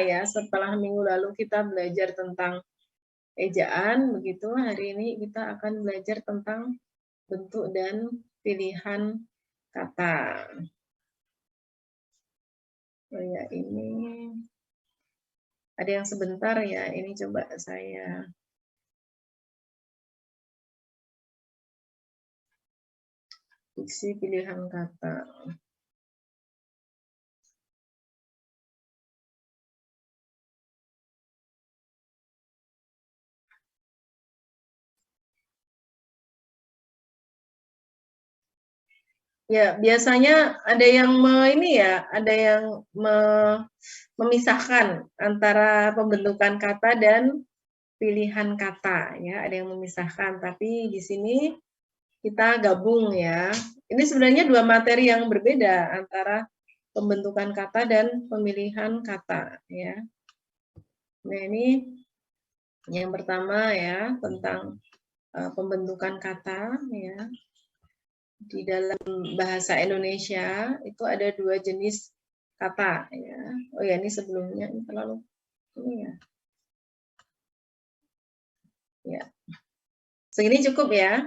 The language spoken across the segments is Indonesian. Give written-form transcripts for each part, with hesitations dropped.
ya, setelah minggu lalu kita belajar tentang ejaan, begitu hari ini kita akan belajar tentang bentuk dan pilihan kata. Oh ya, ini ada yang sebentar ya, ini coba saya isi pilihan kata. Ya, biasanya ada yang ada yang memisahkan antara pembentukan kata dan pilihan kata ya, ada yang memisahkan, tapi di sini kita gabung ya. Ini sebenarnya dua materi yang berbeda antara pembentukan kata dan pemilihan kata ya. Nah, ini yang pertama ya tentang pembentukan kata ya. Di dalam bahasa Indonesia itu ada dua jenis kata ya. Oh ya, ini sebelumnya ini terlalu ini ya. Ya. Segini cukup ya.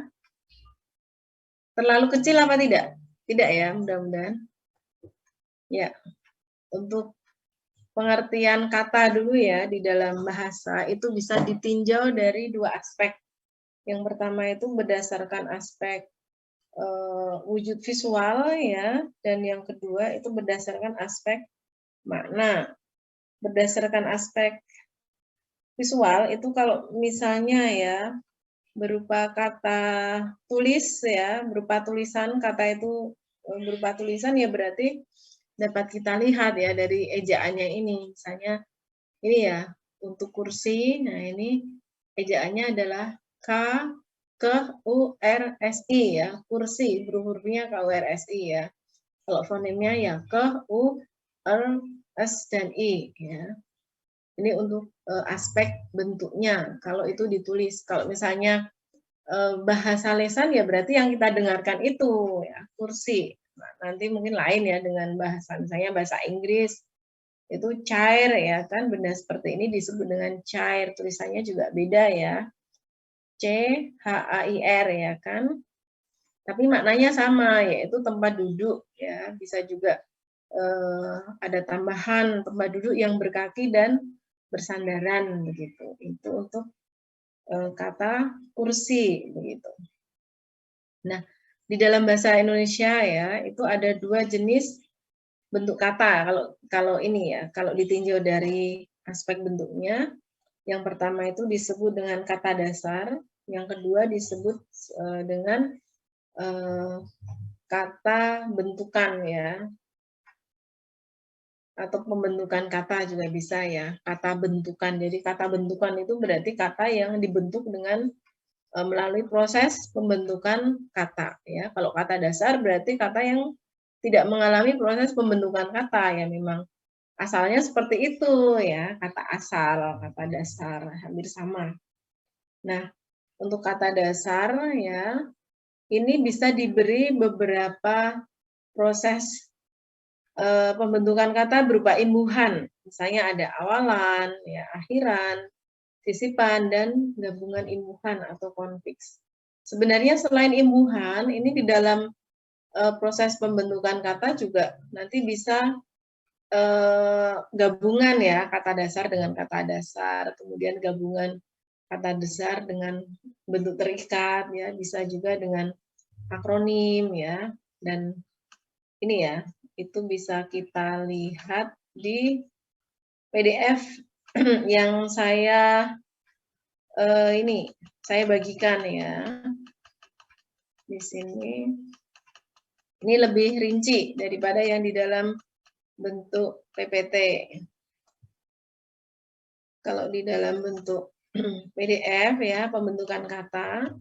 Terlalu kecil apa tidak? Tidak ya, mudah-mudahan. Ya. Untuk pengertian kata dulu ya di dalam bahasa itu bisa ditinjau dari dua aspek. Yang pertama itu berdasarkan aspek wujud visual ya, dan yang kedua itu berdasarkan aspek makna. Berdasarkan aspek visual itu kalau misalnya ya berupa kata tulis ya, berupa tulisan, kata itu berupa tulisan ya berarti dapat kita lihat ya dari ejaannya ini. Misalnya ini ya untuk kursi, nah ini ejaannya adalah K ke U R S I ya, kursi, hurufnya K U R S I ya. Kalau fonimnya ya ke U R S dan I ya. Ini untuk aspek bentuknya kalau itu ditulis. Kalau misalnya bahasa lesan ya berarti yang kita dengarkan itu ya, kursi. Nah, nanti mungkin lain ya dengan bahasa misalnya bahasa Inggris itu cair ya kan, benda seperti ini disebut dengan cair, tulisannya juga beda ya, C H A I R ya kan, tapi maknanya sama yaitu tempat duduk ya, bisa juga ada tambahan tempat duduk yang berkaki dan bersandaran begitu, itu untuk kata kursi begitu. Nah, di dalam bahasa Indonesia ya itu ada dua jenis bentuk kata kalau ini ya, kalau ditinjau dari aspek bentuknya, yang pertama itu disebut dengan kata dasar, yang kedua disebut dengan kata bentukan ya, atau pembentukan kata juga bisa ya, kata bentukan. Jadi kata bentukan itu berarti kata yang dibentuk dengan melalui proses pembentukan kata ya. Kalau kata dasar berarti kata yang tidak mengalami proses pembentukan kata ya, memang asalnya seperti itu ya, kata asal, kata dasar, hampir sama. Nah, untuk kata dasar ya, ini bisa diberi beberapa proses pembentukan kata berupa imbuhan. Misalnya ada awalan, ya, akhiran, sisipan, dan gabungan imbuhan atau konfiks. Sebenarnya selain imbuhan, ini di dalam proses pembentukan kata juga nanti bisa gabungan ya, kata dasar dengan kata dasar, kemudian gabungan kata dasar dengan bentuk terikat ya, bisa juga dengan akronim ya, dan ini ya, itu bisa kita lihat di PDF yang saya saya bagikan ya di sini. Ini lebih rinci daripada yang di dalam bentuk PPT. Kalau di dalam bentuk PDF ya, pembentukan kata,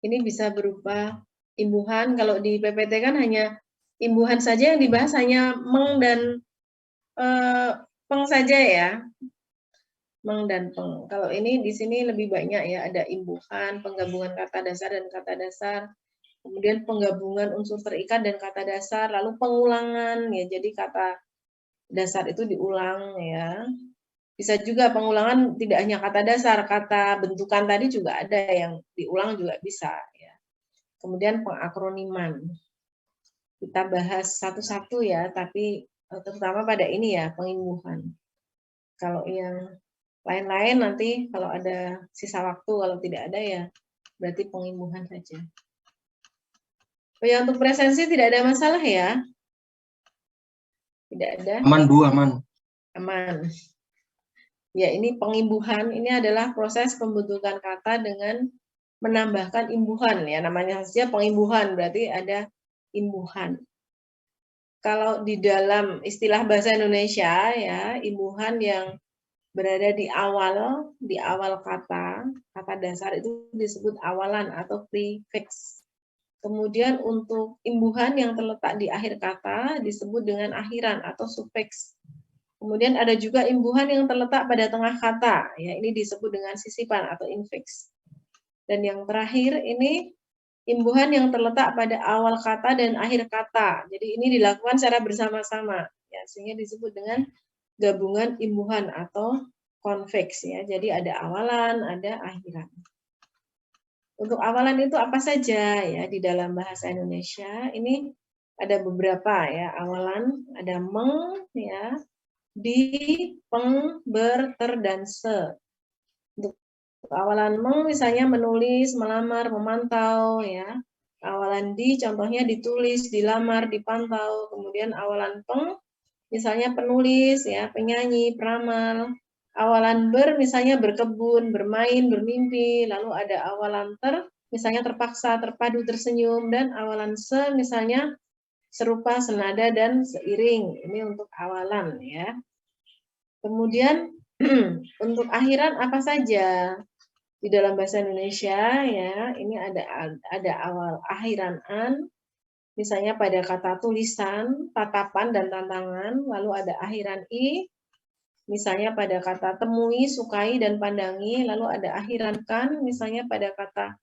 ini bisa berupa imbuhan. Kalau di PPT kan hanya imbuhan saja yang dibahas, hanya meng dan peng saja ya. Meng dan peng. Kalau ini di sini lebih banyak ya, ada imbuhan, penggabungan kata dasar dan kata dasar, kemudian penggabungan unsur terikat dan kata dasar, lalu pengulangan ya. Jadi kata dasar itu diulang ya. Bisa juga pengulangan tidak hanya kata dasar, kata bentukan tadi juga ada yang diulang juga bisa ya. Kemudian pengakroniman. Kita bahas satu-satu ya, tapi terutama pada ini ya, pengimbuhan. Kalau yang lain-lain nanti kalau ada sisa waktu, kalau tidak ada ya berarti pengimbuhan saja. Oh ya, untuk presensi tidak ada masalah ya? Tidak ada? Aman Bu, aman. Aman. Ya, ini pengimbuhan, ini adalah proses pembentukan kata dengan menambahkan imbuhan ya, namanya saja pengimbuhan, berarti ada imbuhan. Kalau di dalam istilah bahasa Indonesia ya, imbuhan yang berada di awal kata dasar itu disebut awalan atau prefix. Kemudian untuk imbuhan yang terletak di akhir kata disebut dengan akhiran atau sufiks. Kemudian ada juga imbuhan yang terletak pada tengah kata, ya ini disebut dengan sisipan atau infiks. Dan yang terakhir ini imbuhan yang terletak pada awal kata dan akhir kata. Jadi ini dilakukan secara bersama-sama, ya sehingga disebut dengan gabungan imbuhan atau konveks ya. Jadi ada awalan, ada akhiran. Untuk awalan itu apa saja ya di dalam bahasa Indonesia? Ini ada beberapa ya. Awalan ada meng ya, di, peng, ber, ter, dan se. Untuk awalan meng misalnya menulis, melamar, memantau ya. Awalan di contohnya ditulis, dilamar, dipantau. Kemudian awalan peng misalnya penulis ya, penyanyi, peramal. Awalan ber misalnya berkebun, bermain, bermimpi. Lalu ada awalan ter misalnya terpaksa, terpadu, tersenyum, dan awalan se misalnya serupa, senada, dan seiring. Ini untuk awalan ya. Kemudian untuk akhiran apa saja di dalam bahasa Indonesia ya, ini ada awal akhiran an, misalnya pada kata tulisan, tatapan, dan tantangan. Lalu ada akhiran i, misalnya pada kata temui, sukai, dan pandangi. Lalu ada akhiran kan, misalnya pada kata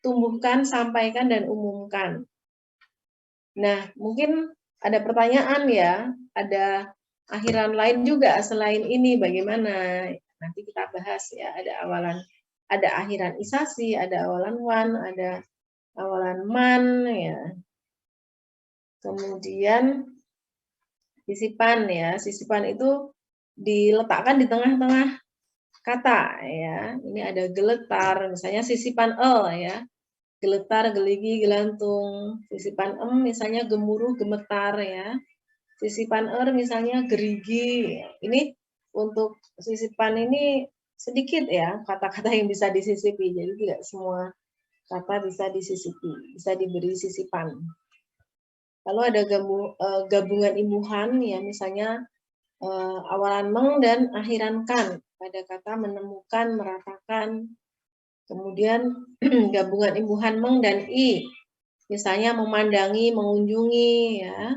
tumbuhkan, sampaikan, dan umumkan. Nah, mungkin ada pertanyaan ya, ada akhiran lain juga selain ini bagaimana? Nanti kita bahas ya, ada akhiran isasi, ada awalan wan, ada awalan man ya. Kemudian sisipan ya, sisipan itu diletakkan di tengah-tengah kata ya. Ini ada geletar, misalnya sisipan ya. Geletar, geligi, gelantung. Sisipan misalnya gemuruh, gemetar ya. Sisipan misalnya gerigi. Ini untuk sisipan ini sedikit ya kata-kata yang bisa disisipi. Jadi tidak semua kata bisa disisipi, bisa diberi sisipan. Lalu ada gabungan imbuhan ya, misalnya awalan meng dan akhiran kan pada kata menemukan, meratakan. Kemudian gabungan imbuhan meng dan i, misalnya memandangi, mengunjungi ya.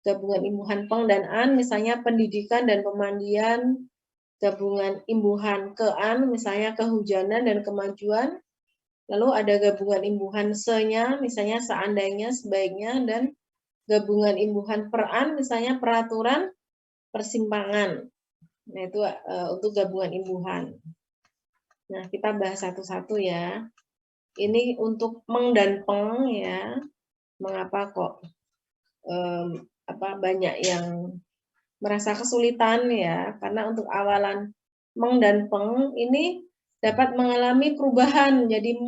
Gabungan imbuhan peng dan an, misalnya pendidikan dan pemandian. Gabungan imbuhan ke an, misalnya kehujanan dan kemajuan. Lalu ada gabungan imbuhan se-nya, misalnya seandainya, sebaiknya, dan gabungan imbuhan per an, misalnya peraturan, persimpangan. Nah, itu untuk gabungan imbuhan. Nah, kita bahas satu-satu ya. Ini untuk meng dan peng ya. Mengapa kok banyak yang merasa kesulitan ya? Karena untuk awalan meng dan peng ini dapat mengalami perubahan jadi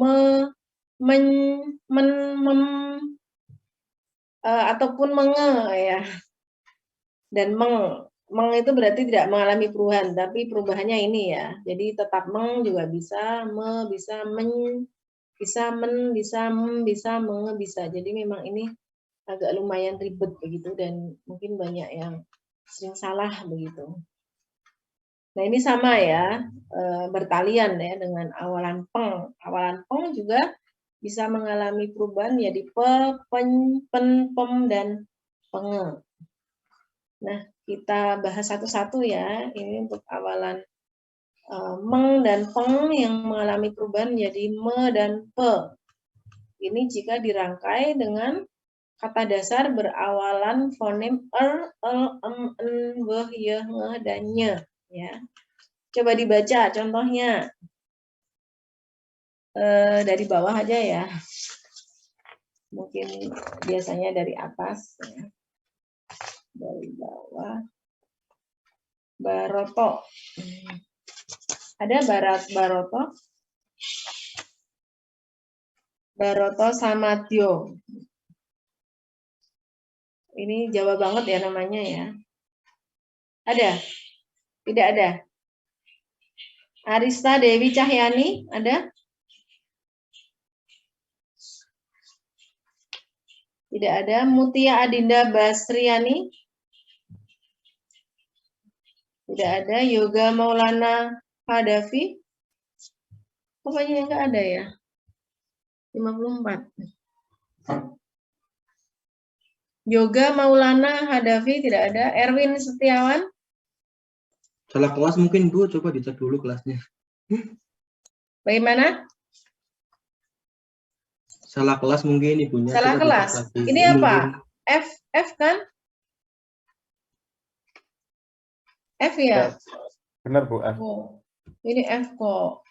ataupun menge ya. Dan meng itu berarti tidak mengalami perubahan, tapi perubahannya ini ya. Jadi tetap meng juga bisa, bisa men, bisa men, bisa bisa menge, bisa. Jadi memang ini agak lumayan ribet begitu dan mungkin banyak yang sering salah begitu. Nah ini sama ya, bertalian ya dengan awalan peng. Awalan peng juga bisa mengalami perubahan jadi pe, pen, pem, dan penge. Nah, kita bahas satu-satu ya. Ini untuk awalan meng dan peng yang mengalami perubahan menjadi me dan pe. Ini jika dirangkai dengan kata dasar berawalan fonem en, beh, ye, nge, dan nye. Ya. Coba dibaca contohnya. Dari bawah aja ya. Mungkin biasanya dari atas. Ya. Dari bawah. Baroto. Ada Baroto? Baroto Samadyo. Ini Jawa banget ya namanya ya. Ada? Tidak ada? Arista Dewi Cahyani, ada? Tidak ada. Mutia Adinda Basriani? Tidak ada. Yoga Maulana Hadafi? Pokoknya enggak ada ya. 54. Yoga Maulana Hadafi tidak ada. Erwin Setiawan? Salah kelas mungkin Bu, coba dicek dulu kelasnya. Bagaimana? Salah kelas mungkin ibunya. Salah coba kelas. dicek lagi. Ini apa? Mungkin. F kan? F ya? Benar Bu, F. Oh, ini F kok.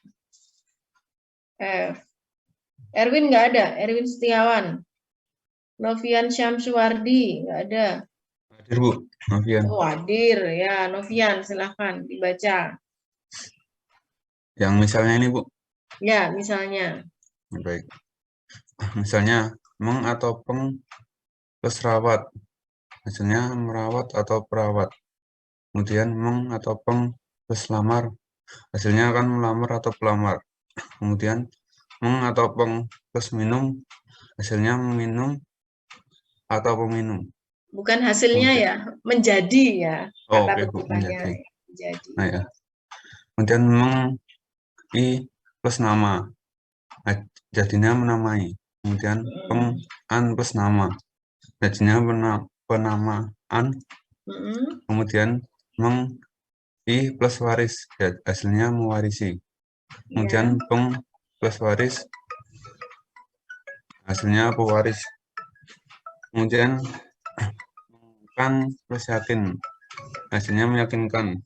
F. Erwin nggak ada. Erwin Setiawan. Novian Syamsuwardi nggak ada. Hadir Bu, Novian. Oh, hadir ya. Novian silahkan dibaca. Yang misalnya ini Bu. Ya, misalnya. Baik. Misalnya meng atau peng plus rawat. Hasilnya merawat atau perawat. Kemudian meng atau peng plus lamar. Hasilnya akan melamar atau pelamar. Kemudian meng atau peng plus minum. Hasilnya meminum atau peminum. Bukan hasilnya ya, menjadi ya. Oh, Kata oke Bu, bentukannya. menjadi. Nah, ya. Kemudian meng i plus nama. Jadinya menamai. Kemudian peng an plus nama. Jadinya penamaan. Kemudian meng i plus waris. Hasilnya mewarisi. Kemudian peng plus waris. Hasilnya pewaris. Kemudian kan plus yakin. Hasilnya meyakinkan.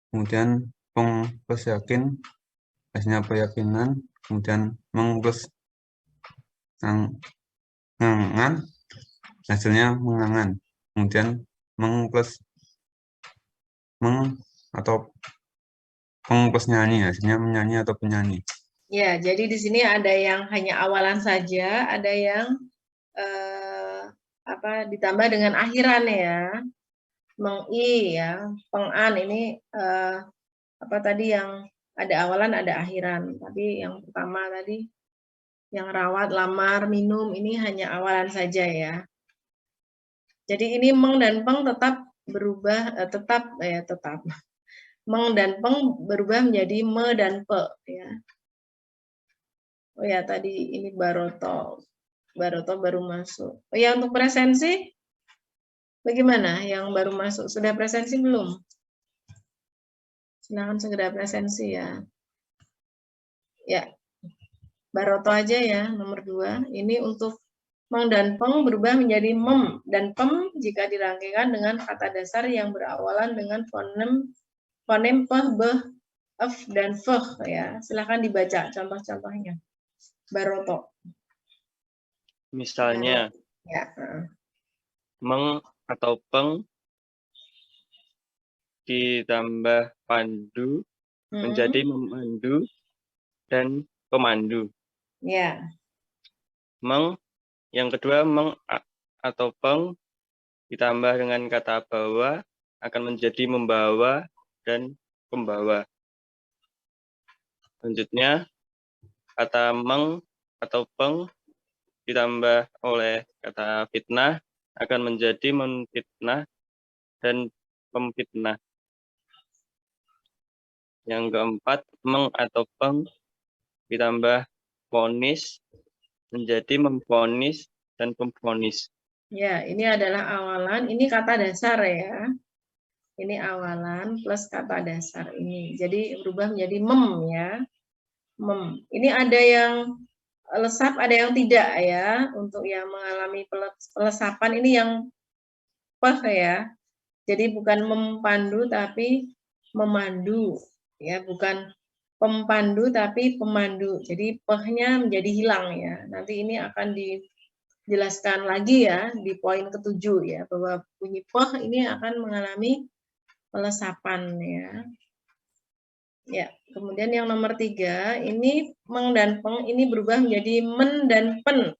Kemudian peng plus yakin. Hasilnya keyakinan. Kemudian meng plus ngangan. Hasilnya mengangan. Kemudian meng plus meng atau peng plus nyanyi. Hasilnya menyanyi atau penyanyi. Ya, jadi di sini ada yang hanya awalan saja, ada yang ditambah dengan akhiran ya. Meng-i ya, peng-an ini tadi yang ada awalan ada akhiran. Tapi yang pertama tadi yang rawat, lamar, minum ini hanya awalan saja ya. Jadi ini meng dan peng tetap berubah tetap. Meng dan peng berubah menjadi me dan pe ya. Oh ya, tadi ini Baroto. Baroto baru masuk. Oh ya, untuk presensi bagaimana yang baru masuk? Sudah presensi belum? Silakan segera presensi ya. Ya, Baroto aja ya, nomor 2. Ini untuk meng dan peng berubah menjadi mem dan pem jika dirangkaikan dengan kata dasar yang berawalan dengan fonem peh, beh, f, dan feh ya. Silakan dibaca contoh-contohnya. Baroto. Misalnya, ya. Meng atau peng ditambah pandu menjadi memandu dan pemandu. Ya. Meng, yang kedua meng atau peng ditambah dengan kata bawa akan menjadi membawa dan pembawa. Selanjutnya, kata meng atau peng ditambah oleh kata fitnah akan menjadi memfitnah dan pemfitnah. Yang keempat, meng atau peng ditambah vonis menjadi memvonis dan pemvonis. Ya, ini adalah awalan, ini kata dasar ya. Ini awalan plus kata dasar ini. Jadi berubah menjadi mem ya. Mem. Ini ada yang lesap, ada yang tidak ya. Untuk yang mengalami pelesapan ini yang peh ya. Jadi bukan mempandu tapi memandu ya, bukan pempandu tapi pemandu. Jadi pehnya menjadi hilang ya. Nanti ini akan dijelaskan lagi ya di poin ke-7 ya, bahwa bunyi peh ini akan mengalami pelesapan ya. Ya, kemudian yang nomor 3, ini meng dan peng ini berubah menjadi men dan pen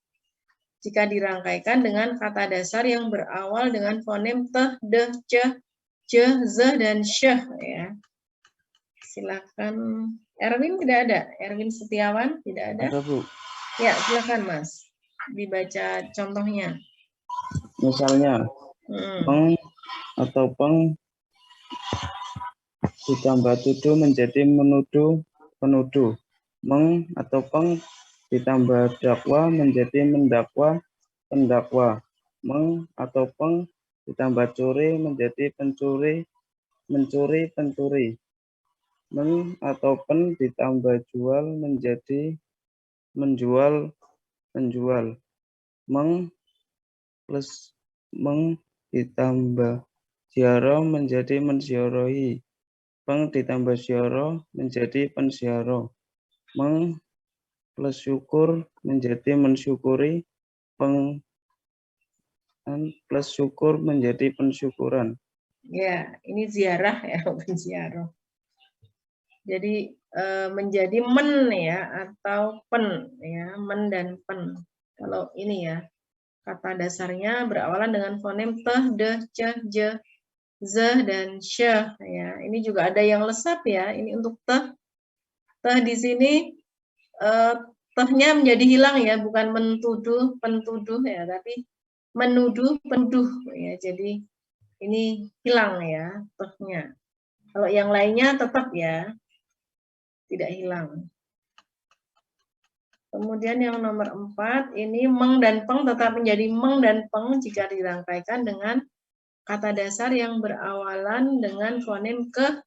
jika dirangkaikan dengan kata dasar yang berawal dengan fonem teh, deh, ceh, je, zeh, dan syeh ya. Silakan. Erwin tidak ada? Erwin Setiawan tidak ada? Ada, Bu. Ya, silakan Mas. Dibaca contohnya. Misalnya, peng atau peng ditambah tuduh menjadi menuduh, penuduh. Meng atau peng ditambah dakwa menjadi mendakwa, pendakwa. Meng atau peng ditambah curi menjadi pencuri, mencuri, pencuri. Meng atau pen ditambah jual menjadi menjual, penjual. Meng plus meng ditambah ziarah menjadi menziarahi. Peng ditambah ziarah menjadi penziarah. Meng plus syukur menjadi mensyukuri. Peng plus syukur menjadi pensyukuran. Ya, ini ziarah ya, bukan ziarah. Jadi menjadi men ya, atau pen ya, men dan pen. Kalau ini ya, kata dasarnya berawalan dengan fonem teh, deh, ceh, je, zeh, dan syeh ya. Ini juga ada yang lesap ya. Ini untuk teh. Teh di sini tehnya menjadi hilang ya, bukan mentuduh, pentuduh ya, tapi menuduh, penduh ya. Jadi ini hilang ya tehnya. Kalau yang lainnya tetap ya, tidak hilang. Kemudian yang nomor 4, ini meng dan peng tetap menjadi meng dan peng jika dirangkaikan dengan kata dasar yang berawalan dengan fonem ke,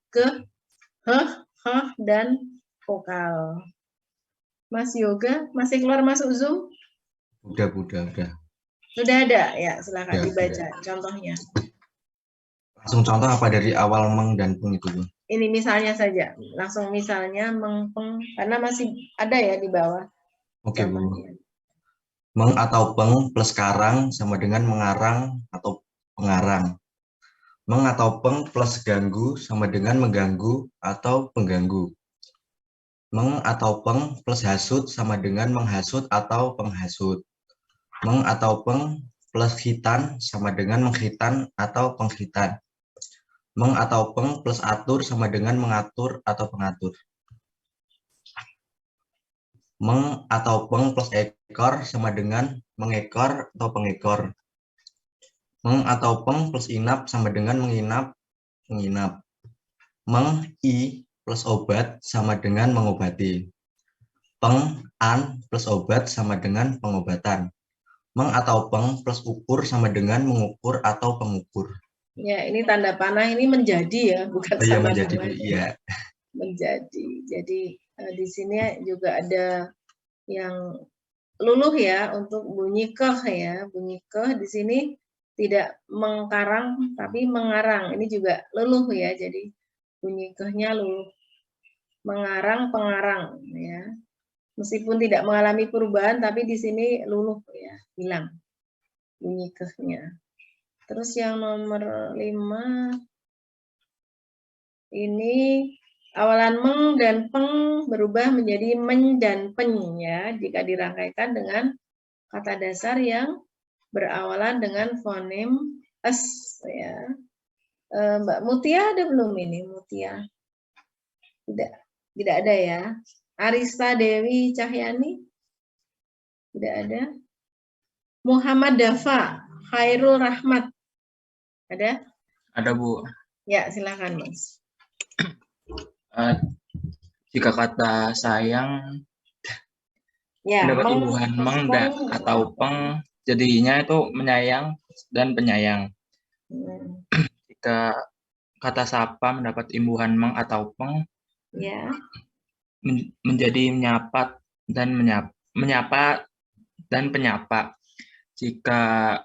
heh, heh, dan vokal. Mas Yoga, masih keluar masuk Zoom? Udah. Sudah ada? Ya, silakan Ya, dibaca contohnya. Langsung contoh apa dari awal meng dan peng itu, Bu? Ini misalnya saja, langsung misalnya meng, peng, karena masih ada ya di bawah. Oke, Bu. Contohnya. Meng atau peng plus karang sama dengan mengarang atau pengarang. Meng atau peng plus ganggu sama dengan mengganggu atau pengganggu. Meng atau peng plus hasut sama dengan menghasut atau penghasut. Meng atau peng plus khitan sama dengan mengkhitan atau pengkhitan. Meng atau peng plus atur sama dengan mengatur atau pengatur. Meng atau peng plus ekor sama dengan mengekor atau pengekor. Meng atau peng plus inap sama dengan menginap, menginap. Meng i plus obat sama dengan mengobati. Peng an plus obat sama dengan pengobatan. Meng atau peng plus ukur sama dengan mengukur atau pengukur. Ya, ini tanda panah ini menjadi ya, bukan Oh, iya, sama menjadi, dengan iya. menjadi. Jadi di sini juga ada yang luluh ya untuk bunyi keh ya. Bunyi keh di sini tidak mengkarang tapi mengarang. Ini juga luluh ya. Jadi bunyi kehnya luluh. Mengarang, pengarang ya. Meskipun tidak mengalami perubahan tapi di sini luluh ya, hilang bunyi kehnya. Terus yang nomor 5 ini awalan meng dan peng berubah menjadi men dan pen ya jika dirangkaikan dengan kata dasar yang berawalan dengan fonem s ya. Mbak Mutia ada belum ini? Mutia? Tidak ada ya. Arista Dewi Cahyani? Tidak ada. Muhammad Dafa, Khairul Rahmat. Ada? Ada, Bu. Ya, silakan, Mas. Jika kata sayang Ya, mendapat imbuhan meng atau peng, jadinya itu menyayang dan penyayang. Jika kata sapa mendapat imbuhan meng atau peng, ya, menjadi menyapat dan menyapa dan penyapa. Jika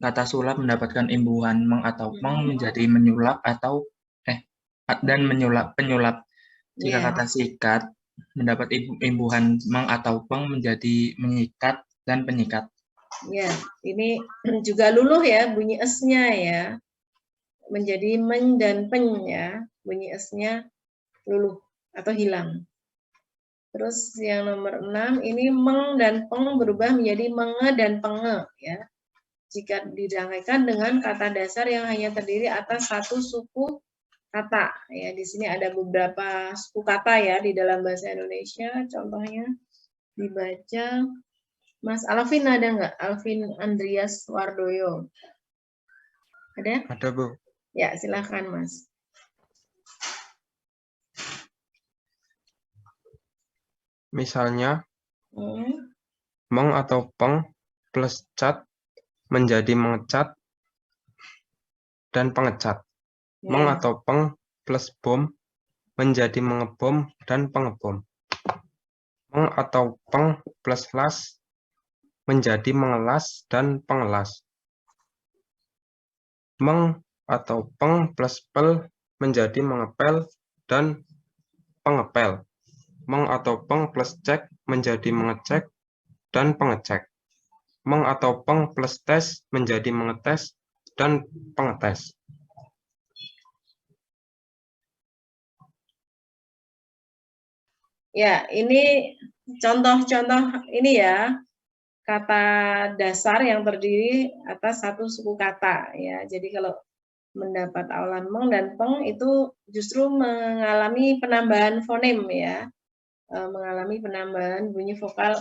kata sulap mendapatkan imbuhan meng atau peng menjadi menyulap atau dan penyulap. Jika kata sikat mendapat imbuhan meng atau peng menjadi menyikat dan penyikat. Ya, ini juga luluh ya, bunyi esnya ya. Menjadi men dan pen ya, bunyi esnya luluh atau hilang. Terus yang nomor 6 ini meng dan peng berubah menjadi menge dan penge ya. Jika dirangkaikan dengan kata dasar yang hanya terdiri atas satu suku kata ya. Di sini ada beberapa suku kata ya di dalam bahasa Indonesia. Contohnya dibaca. Mas Alvin ada nggak? Alvin Andreas Wardoyo. Ada? Ada, Bu. Ya, silakan Mas. Misalnya, meng atau peng plus cat menjadi mengecat dan pengecat. Meng atau peng plus bom menjadi mengebom dan pengebom. Meng atau peng plus las menjadi mengelas dan pengelas. Meng atau peng plus pel menjadi mengepel dan pengepel. Meng atau peng plus cek menjadi mengecek dan pengecek. Meng atau peng plus tes menjadi mengetes dan pengetes. Ya, ini contoh-contoh ini ya, kata dasar yang terdiri atas satu suku kata ya. Jadi kalau mendapat awalan meng dan peng itu justru mengalami penambahan fonem ya. Mengalami penambahan bunyi vokal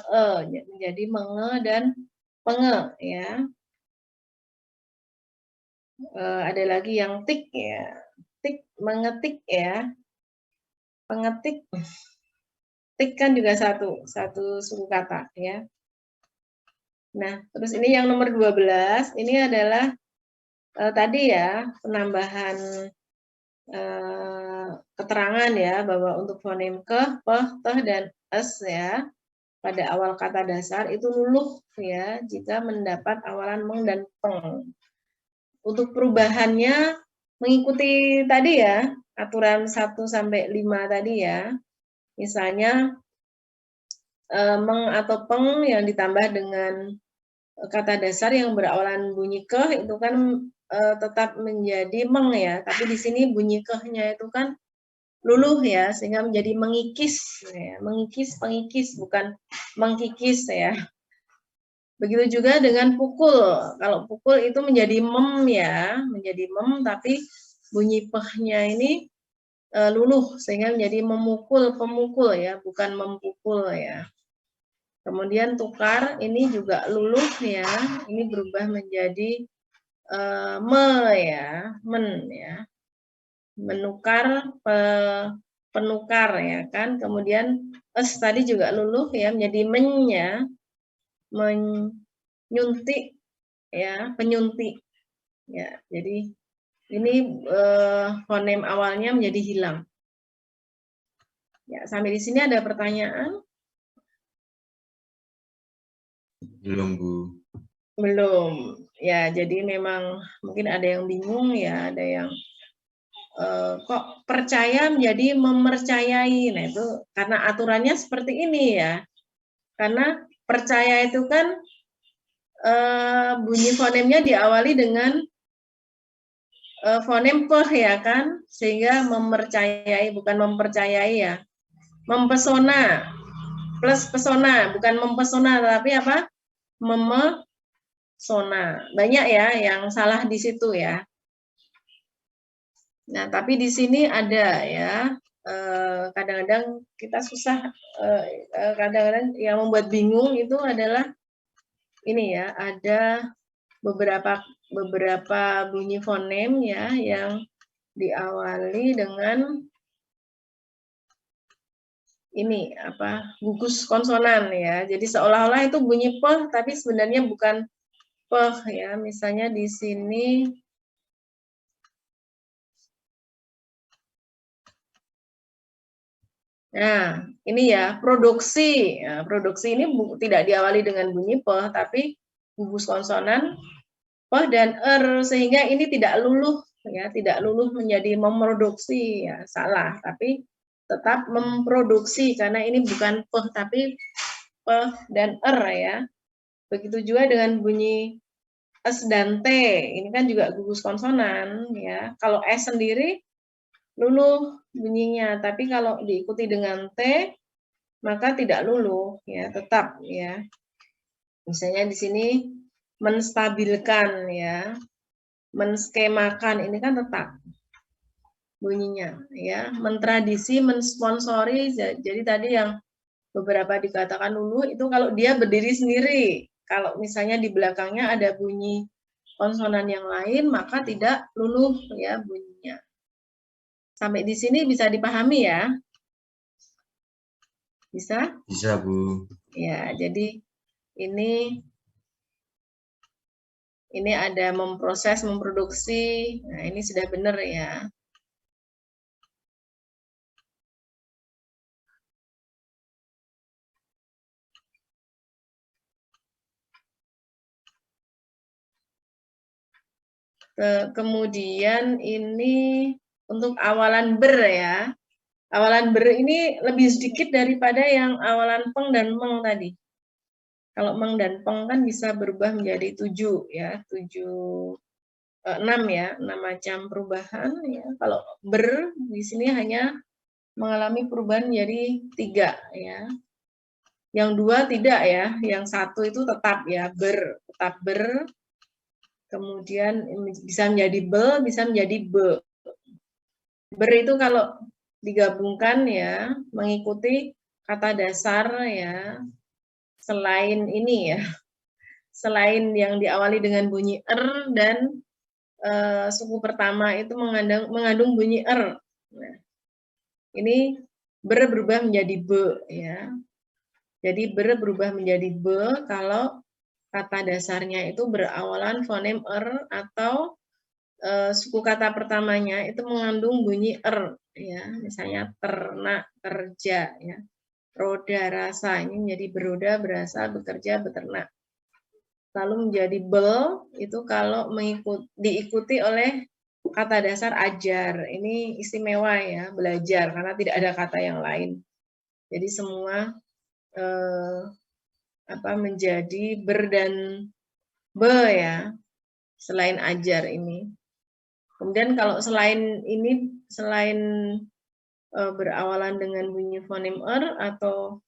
menjadi menge dan penge ya. Ada lagi yang tik ya. Tik, mengetik ya. Pengetik. Tik kan juga satu suku kata ya. Nah, terus ini yang nomor 12, ini adalah tadi ya, penambahan keterangan ya, bahwa untuk fonem ke, peh, teh, dan es ya, pada awal kata dasar itu luluh ya, jika mendapat awalan meng dan peng. Untuk perubahannya mengikuti tadi ya, aturan 1 sampai 5 tadi ya. Misalnya meng atau peng yang ditambah dengan kata dasar yang berawalan bunyi keh itu kan tetap menjadi meng ya, tapi di sini bunyi kehnya itu kan luluh ya, sehingga menjadi mengikis ya, mengikis, pengikis, bukan mengkikis ya. Begitu juga dengan pukul. Kalau pukul itu menjadi mem ya, menjadi mem, tapi bunyi pehnya ini luluh sehingga menjadi memukul, pemukul ya, bukan mempukul ya. Kemudian tukar ini juga luluh ya, ini berubah menjadi me ya, men ya. Menukar, penukar ya kan. Kemudian es tadi juga luluh ya menjadi men ya. Menyuntik ya, penyuntik. Ya, jadi ini fonem awalnya menjadi hilang. Ya, sampai di sini ada pertanyaan? Belum, Bu. Belum. Ya, jadi memang mungkin ada yang bingung ya, ada yang kok percaya menjadi memercayai. Nah, itu karena aturannya seperti ini ya. Karena percaya itu kan bunyi fonemnya diawali dengan fonem peh ya kan, sehingga memercayai, bukan mempercayai ya. Mempesona plus pesona, bukan mempesona tapi apa? Memesona. Banyak ya yang salah di situ ya. Nah, tapi di sini ada ya, kadang-kadang kita susah, kadang-kadang yang membuat bingung itu adalah ini ya, ada beberapa bunyi fonem ya yang diawali dengan ini apa, gugus konsonan ya. Jadi seolah-olah itu bunyi peh tapi sebenarnya bukan peh ya. Misalnya di sini Nah, ini ya produksi. Nah, produksi ini tidak diawali dengan bunyi p, tapi gugus konsonan p dan sehingga ini tidak luluh ya, tidak luluh menjadi memproduksi ya, salah, tapi tetap memproduksi karena ini bukan p tapi p dan ya. Begitu juga dengan bunyi s dan t, ini kan juga gugus konsonan ya. Kalau s sendiri luluh bunyinya, tapi kalau diikuti dengan T maka tidak luluh ya, tetap ya. Misalnya di sini menstabilkan ya, menskemakan, ini kan tetap bunyinya ya. Mentradisi, mensponsori, jadi tadi yang beberapa dikatakan luluh itu kalau dia berdiri sendiri. Kalau misalnya di belakangnya ada bunyi konsonan yang lain maka tidak luluh ya bunyinya. Sampai di sini bisa dipahami ya? Bisa? Bisa, Bu. Ya, jadi ini ada memproses, memproduksi. Nah, ini sudah benar ya. Kemudian ini untuk awalan ber ya. Awalan ber ini lebih sedikit daripada yang awalan peng dan meng tadi. Kalau meng dan peng kan bisa berubah menjadi 7 ya, 6 ya, 6 macam perubahan ya. Kalau ber di sini hanya mengalami perubahan menjadi 3 ya. Yang 2 tidak ya, yang 1 itu tetap ya, tetap ber. Kemudian bisa menjadi be, bisa menjadi be. Ber itu kalau digabungkan ya, mengikuti kata dasar ya, selain ini ya, selain yang diawali dengan bunyi dan suku pertama itu mengandung bunyi Nah, ini ber berubah menjadi be ya. Jadi ber berubah menjadi be kalau kata dasarnya itu berawalan fonem atau suku kata pertamanya itu mengandung bunyi ya, misalnya ternak, kerja ya, roda, rasa, ini menjadi beroda, berasa, bekerja, beternak. Lalu menjadi bel itu kalau diikuti oleh kata dasar ajar, ini istimewa ya, belajar karena tidak ada kata yang lain. Jadi semua menjadi ber dan be ya, selain ajar ini. Kemudian kalau selain ini, selain berawalan dengan bunyi fonem atau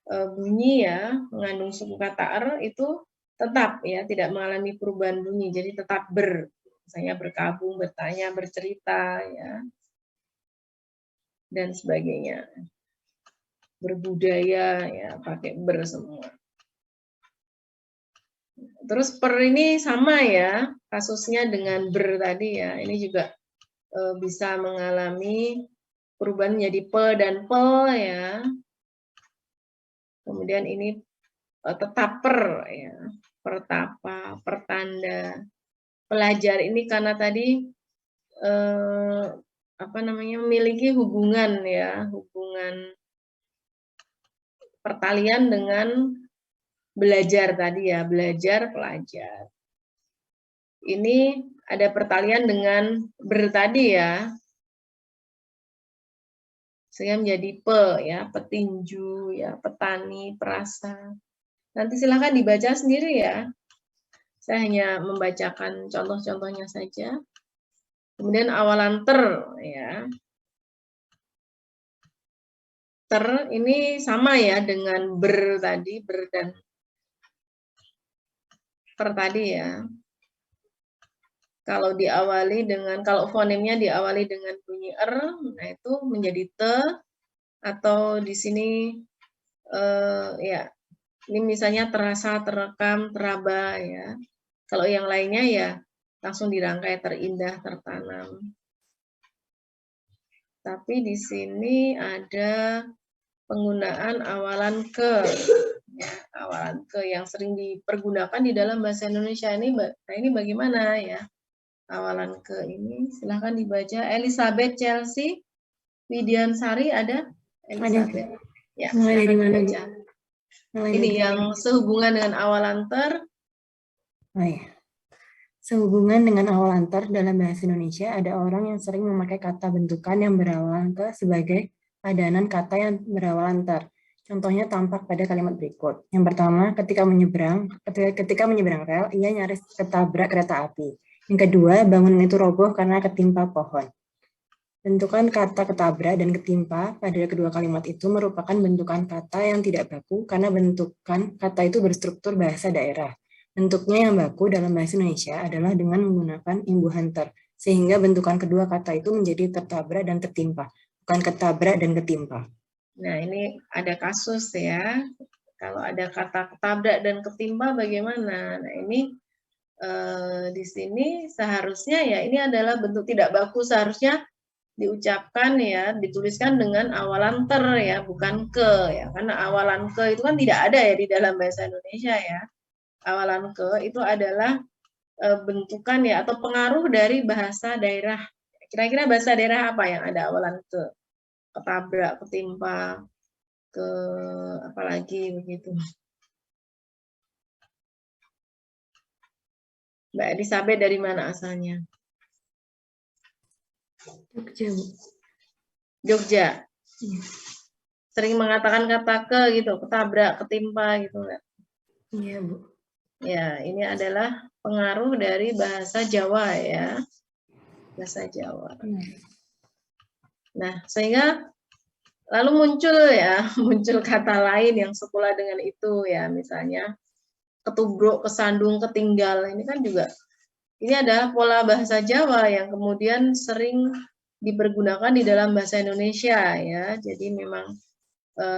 bunyi ya, mengandung suku kata itu tetap ya, tidak mengalami perubahan bunyi, jadi tetap ber. Misalnya berkabung, bertanya, bercerita ya, dan sebagainya. Berbudaya ya, pakai ber semua. Terus per ini sama ya, kasusnya dengan ber tadi ya, ini juga bisa mengalami perubahan menjadi pe dan pel ya. Kemudian ini tetap per ya, pertapa, pertanda. Pelajar ini karena tadi memiliki hubungan ya, hubungan pertalian dengan belajar tadi ya, belajar, pelajar. Ini ada pertalian dengan ber tadi ya, sehingga menjadi pe ya, petinju ya, petani, perasa. Nanti silakan dibaca sendiri ya. Saya hanya membacakan contoh-contohnya saja. Kemudian awalan ya. Ini sama ya dengan ber tadi, ber dan per tadi ya. Kalau diawali dengan, kalau fonemnya diawali dengan bunyi nah itu menjadi te, atau di sini ya, ini misalnya terasa, terekam, teraba ya. Kalau yang lainnya ya langsung dirangkai, terindah, tertanam. Tapi di sini ada penggunaan awalan ke, ya, awalan ke yang sering dipergunakan di dalam bahasa Indonesia ini. Nah ini bagaimana ya awalan ke ini? Silahkan dibaca. Elizabeth, Chelsea, Widiansari ada? Elizabeth. Ya, Mulai dari silakan mana, Bu? dibaca. Mulai Ini dari yang sehubungan dengan awalan ter. Oh ya. Sehubungan dengan awalan ter dalam bahasa Indonesia, ada orang yang sering memakai kata bentukan yang berawalan ke sebagai padanan kata yang berawalan ter. Contohnya tampak pada kalimat berikut. Yang pertama, ketika menyeberang rel, ia nyaris ketabrak kereta api. Yang kedua, bangunan itu roboh karena ketimpa pohon. Bentukan kata ketabrak dan ketimpa pada kedua kalimat itu merupakan bentukan kata yang tidak baku karena bentukan kata itu berstruktur bahasa daerah. Bentuknya yang baku dalam bahasa Indonesia adalah dengan menggunakan imbuhan ter, sehingga bentukan kedua kata itu menjadi tertabrak dan tertimpa, bukan ketabrak dan ketimpa. Nah, ini ada kasus ya. Kalau ada kata ketabrak dan ketimpa bagaimana? Nah, ini di sini seharusnya ya ini adalah bentuk tidak baku, seharusnya diucapkan ya, dituliskan dengan awalan ter ya, bukan ke ya. Karena awalan ke itu kan tidak ada ya di dalam bahasa Indonesia ya. Awalan ke itu adalah bentukan ya atau pengaruh dari bahasa daerah. Kira-kira bahasa daerah apa yang ada awalan ke? Ketabrak, ketimpa, ke apalagi begitu. Mbak Elizabeth dari mana asalnya? Jogja, Bu. Jogja. Iya. Sering mengatakan kata ke gitu, ketabrak, ketimpa gitu enggak? Iya, Bu. Ya, ini adalah pengaruh dari bahasa Jawa ya. Bahasa Jawa. Nah, sehingga lalu muncul ya, muncul kata lain yang sekolah dengan itu ya, misalnya ketubruk, kesandung, ketinggal. Ini kan juga ini adalah pola bahasa Jawa yang kemudian sering dipergunakan di dalam bahasa Indonesia ya. Jadi memang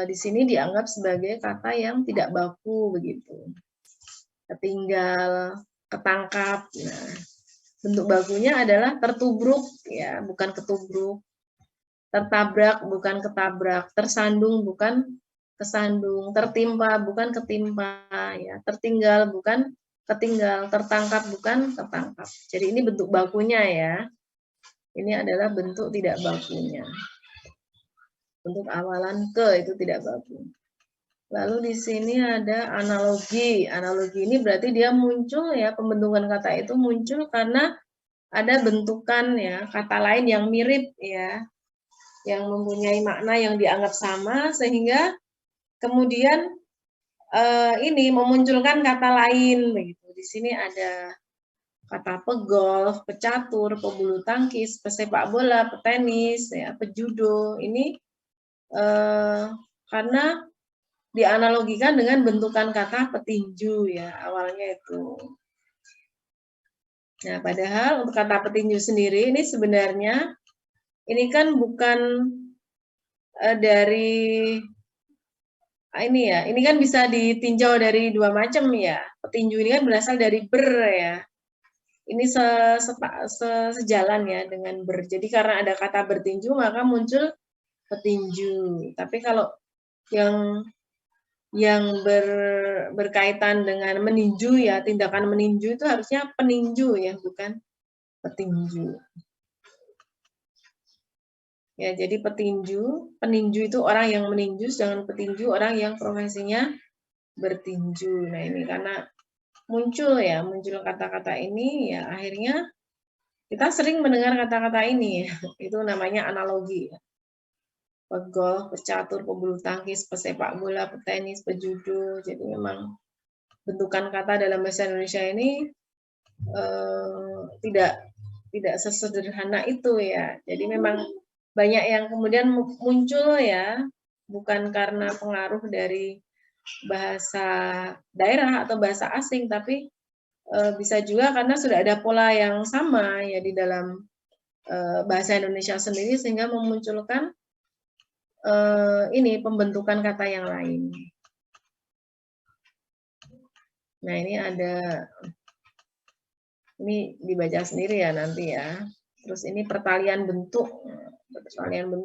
di sini dianggap sebagai kata yang tidak baku begitu. Ketinggal, ketangkap. Nah, bentuk bakunya adalah tertubruk ya, bukan ketubruk. Tertabrak bukan ketabrak, tersandung bukan kesandung, tertimpa bukan ketimpa ya, tertinggal bukan ketinggal, tertangkap bukan tertangkap. Jadi ini bentuk bakunya ya. Ini adalah bentuk tidak bakunya. Bentuk awalan ke itu tidak baku. Lalu di sini ada analogi. Analogi ini berarti dia muncul ya, pembentukan kata itu muncul karena ada bentukan ya, kata lain yang mirip ya, yang mempunyai makna yang dianggap sama sehingga kemudian ini memunculkan kata lain begitu. Di sini ada kata pegolf, pecatur, pebulu tangkis, pesepak bola, petenis, ya, pejudo. Ini karena dianalogikan dengan bentukan kata petinju ya, awalnya itu. Nah, padahal untuk kata petinju sendiri ini sebenarnya ini kan bukan dari ini ya, ini kan bisa ditinjau dari dua macam ya. Petinju ini kan berasal dari ber ya. Ini sejalan ya dengan ber. Jadi karena ada kata bertinju maka muncul petinju. Tapi kalau yang berkaitan dengan meninju ya, tindakan meninju itu harusnya peninju ya, bukan petinju. Ya, jadi peninju itu orang yang meninju, sedangkan petinju orang yang profesinya bertinju. Nah, ini karena muncul kata-kata ini ya, akhirnya kita sering mendengar kata-kata ini ya. Itu namanya analogi ya. Pegolf, pecatur, pebulu tangkis, pesepak bola, petenis, pejudo. Jadi memang bentukan kata dalam bahasa Indonesia ini tidak sesederhana itu ya. Jadi memang banyak yang kemudian muncul ya, bukan karena pengaruh dari bahasa daerah atau bahasa asing, tapi bisa juga karena sudah ada pola yang sama ya di dalam bahasa Indonesia sendiri sehingga memunculkan ini pembentukan kata yang lain. Nah, ini dibaca sendiri ya nanti ya. Terus ini pertalian bentuk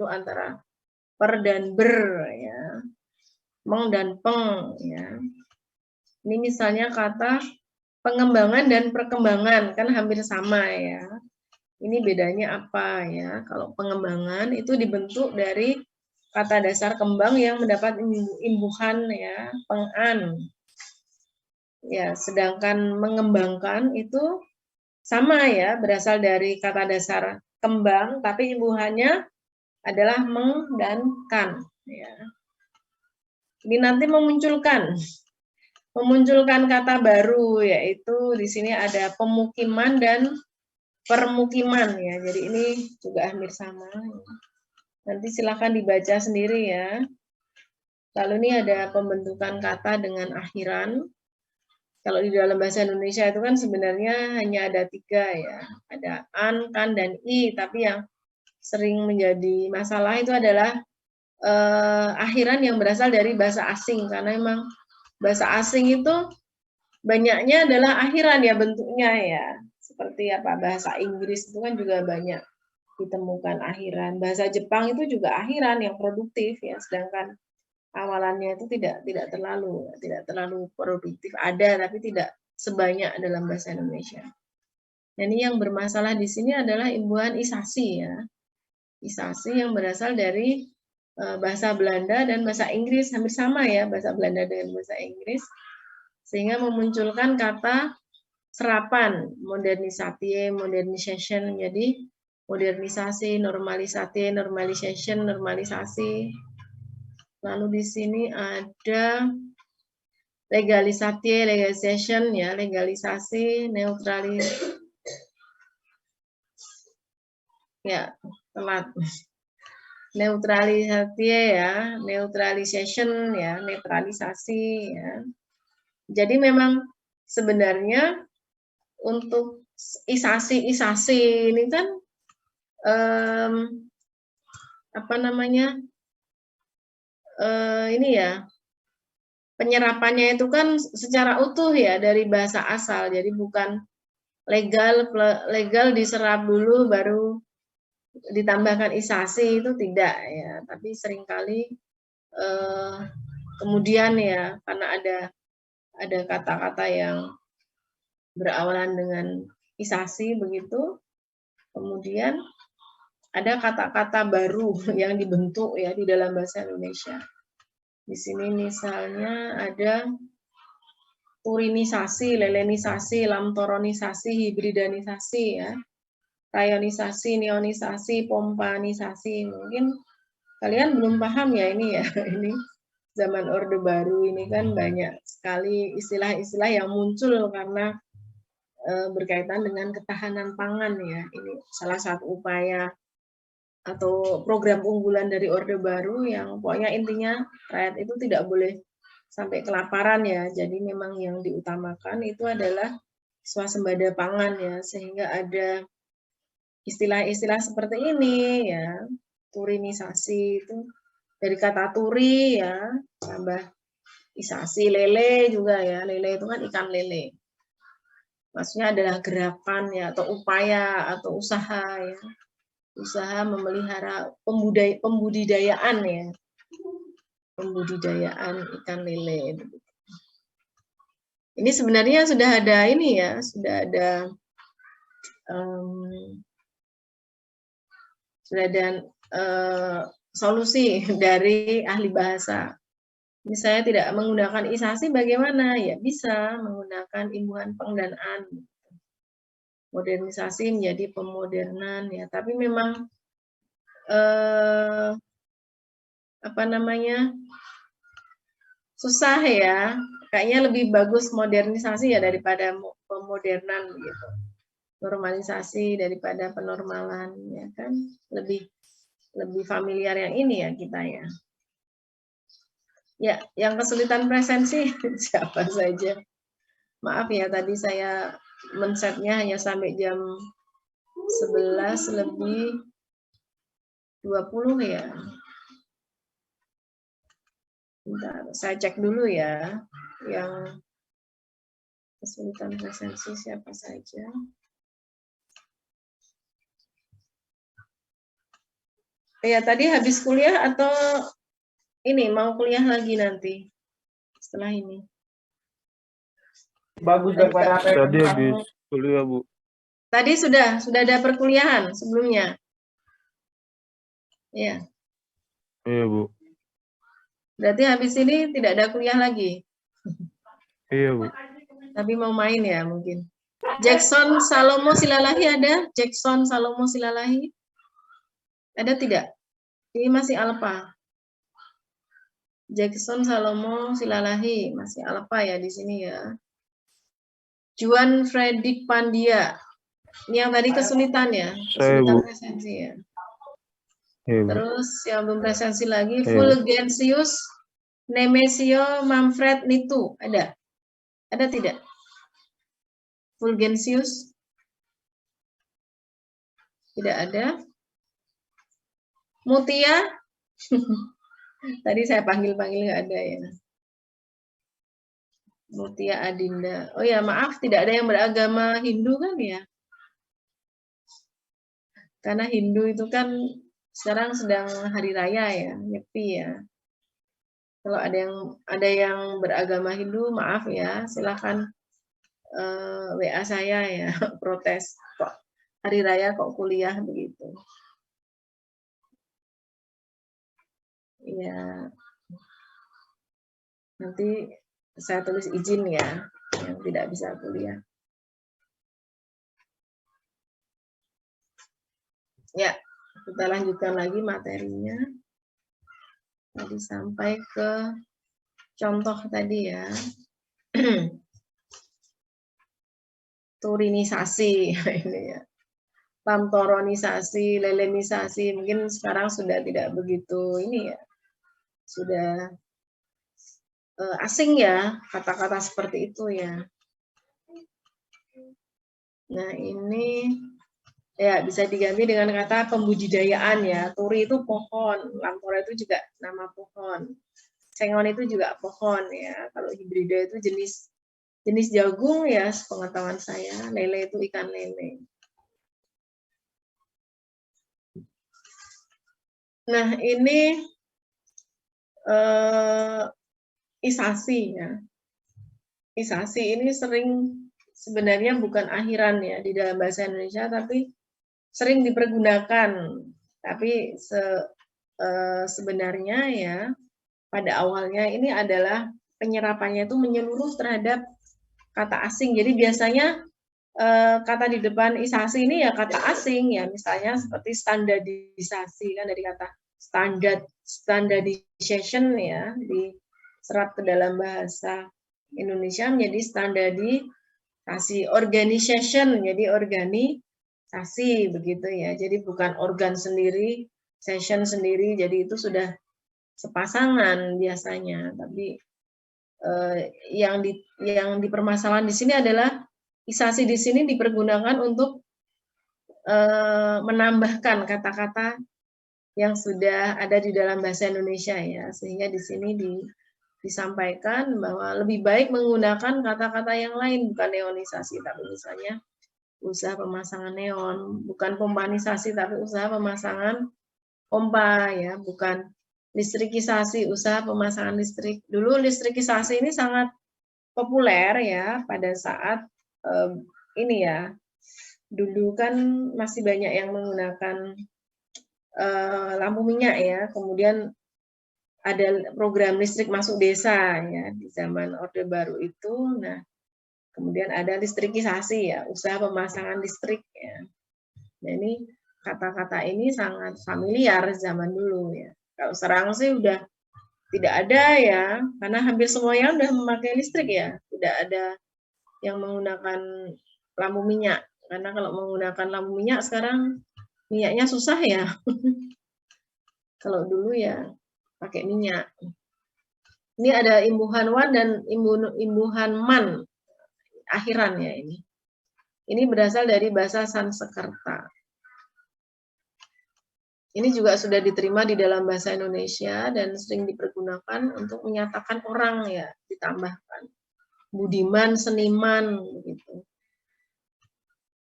antara per dan ber ya. Meng dan peng ya. Ini misalnya kata pengembangan dan perkembangan kan hampir sama ya. Ini bedanya apa ya? Kalau pengembangan itu dibentuk dari kata dasar kembang yang mendapat imbuhan ya peng-an. Ya, sedangkan mengembangkan itu sama ya, berasal dari kata dasar kembang, tapi imbuhannya adalah meng dan kan. Ya. Ini nanti memunculkan kata baru, yaitu di sini ada pemukiman dan permukiman ya. Jadi ini juga hampir sama. Nanti silakan dibaca sendiri ya. Lalu ini ada pembentukan kata dengan akhiran. Kalau di dalam bahasa Indonesia itu kan sebenarnya hanya ada 3 ya. Ada an, kan, dan i. Tapi yang sering menjadi masalah itu adalah akhiran yang berasal dari bahasa asing. Karena memang bahasa asing itu banyaknya adalah akhiran ya bentuknya ya. Seperti apa bahasa Inggris itu kan juga banyak ditemukan akhiran. Bahasa Jepang itu juga akhiran yang produktif ya. Sedangkan awalannya itu tidak terlalu produktif, ada tapi tidak sebanyak dalam bahasa Indonesia. Dan ini yang bermasalah di sini adalah imbuhan isasi ya. Isasi yang berasal dari bahasa Belanda dan bahasa Inggris, hampir sama ya bahasa Belanda dengan bahasa Inggris, sehingga memunculkan kata serapan, modernisasi, modernization, jadi modernisasi, normalisasi, normalization, normalisasi. Lalu di sini ada legalisasi, legalization ya, legalisasi, neutralisasi. Ya, telat. Neutralisasi ya, neutralization ya, netralisasi ya. Jadi memang sebenarnya untuk isasi ini kan apa namanya? Ini ya, penyerapannya itu kan secara utuh ya dari bahasa asal, jadi bukan legal diserap dulu baru ditambahkan isasi, itu tidak ya, tapi seringkali kemudian ya karena ada kata-kata yang berawalan dengan isasi begitu, kemudian ada kata-kata baru yang dibentuk ya di dalam bahasa Indonesia. Di sini misalnya ada turinisasi, lelenisasi, lamtoronisasi, hibridanisasi ya, rayonisasi, neonisasi, pompanisasi. Mungkin kalian belum paham ya ini ya, ini zaman Orde Baru ini kan banyak sekali istilah-istilah yang muncul karena berkaitan dengan ketahanan pangan ya. Ini salah satu upaya atau program unggulan dari Orde Baru yang pokoknya intinya rakyat itu tidak boleh sampai kelaparan ya. Jadi memang yang diutamakan itu adalah swasembada pangan ya, sehingga ada istilah-istilah seperti ini ya. Turinisasi itu dari kata turi ya, tambah isasi, lele juga ya. Lele itu kan ikan lele. Maksudnya adalah gerakan ya atau upaya atau usaha ya. Usaha memelihara pembudidayaan ya, pembudidayaan ikan lele. Ini sebenarnya sudah ada ini ya, sudah ada solusi dari ahli bahasa. Misalnya tidak menggunakan isasi bagaimana? Ya bisa menggunakan imbuhan peng dan an. Modernisasi menjadi pemodernan ya, tapi memang apa namanya, susah ya, kayaknya lebih bagus modernisasi ya daripada pemodernan gitu, normalisasi daripada penormalan ya kan, lebih familiar yang ini ya kita ya. Ya, yang kesulitan presensi siapa saja. Maaf ya tadi saya men-setnya hanya sampai jam 11 lebih 20 ya. Bentar, saya cek dulu ya yang kesulitan presensi siapa saja. Ya tadi habis kuliah atau ini mau kuliah lagi nanti setelah ini? Bagus daripada apa? Tadi habis kuliah, Bu. Tadi sudah ada perkuliahan sebelumnya. Ya. Iya, Bu. Berarti habis ini tidak ada kuliah lagi. Iya, Bu. Tapi mau main ya mungkin. Jackson Salomo Silalahi ada? Jackson Salomo Silalahi? Ada tidak? Ini masih alpha. Jackson Salomo Silalahi masih alpha ya di sini ya. Juan Fredrik Pandia. Ini yang tadi kesulitan ya, Saya, kesulitan Bu. presensi ya. Iya, Bu. Terus yang belum presensi lagi, Iya. Fulgensius Nemesio Manfred Nitu. Ada? Ada tidak? Fulgensius? Tidak ada. Mutia? Tadi saya panggil-panggil nggak ada ya. Mutia Adinda. Oh ya, maaf tidak ada yang beragama Hindu kan ya? Karena Hindu itu kan sekarang sedang hari raya ya, Nyepi ya. Kalau ada yang beragama Hindu, maaf ya, silakan WA saya ya, protes kok hari raya kok kuliah begitu. Ya, nanti saya tulis izin ya, yang tidak bisa kuliah. Ya, kita lanjutkan lagi materinya. Tadi sampai ke contoh tadi ya. Turinisasi ini ya. Pamtoronisasi, lelenisasi, mungkin sekarang sudah tidak begitu ini ya. Sudah asing ya kata-kata seperti itu ya. Nah, ini ya bisa diganti dengan kata pembudidayaan ya. Turi itu pohon, lampora itu juga nama pohon. Sengon itu juga pohon ya. Kalau hibrida itu jenis jagung ya, sepengetahuan saya. Lele itu ikan lele. Nah, ini isasi ya. Isasi ini sering sebenarnya bukan akhiran ya di dalam bahasa Indonesia, tapi sering dipergunakan. Tapi sebenarnya ya pada awalnya ini adalah penyerapannya itu menyeluruh terhadap kata asing. Jadi biasanya kata di depan isasi ini ya kata asing ya, misalnya seperti standarisasi kan dari kata standardization ya, diserap ke dalam bahasa Indonesia menjadi standarisasi. Organization jadi organisasi begitu ya. Jadi bukan organ sendiri, session sendiri, jadi itu sudah sepasangan biasanya. Tapi yang dipermasalahan di sini adalah isasi di sini dipergunakan untuk menambahkan kata-kata yang sudah ada di dalam bahasa Indonesia ya, sehingga di sini disampaikan bahwa lebih baik menggunakan kata-kata yang lain, bukan neonisasi, tapi misalnya usaha pemasangan neon, bukan pompanisasi, tapi usaha pemasangan pompa ya, bukan listrikisasi, usaha pemasangan listrik. Dulu listrikisasi ini sangat populer ya pada saat ini ya, dulu kan masih banyak yang menggunakan lampu minyak ya, kemudian ada program listrik masuk desa ya di zaman Orde Baru itu. Nah, kemudian ada listrikisasi ya, usaha pemasangan listrik ya. Nah, ini kata-kata ini sangat familiar zaman dulu ya. Kalau sekarang sih udah tidak ada ya, karena hampir semuanya udah memakai listrik ya, tidak ada yang menggunakan lampu minyak. Karena kalau menggunakan lampu minyak sekarang minyaknya susah ya. Kalau dulu ya pakai minyak. Ini ada imbuhan wan dan imbuhan man akhiran ya ini. Ini berasal dari bahasa Sanskerta. Ini juga sudah diterima di dalam bahasa Indonesia dan sering dipergunakan untuk menyatakan orang ya, ditambahkan budiman, seniman begitu.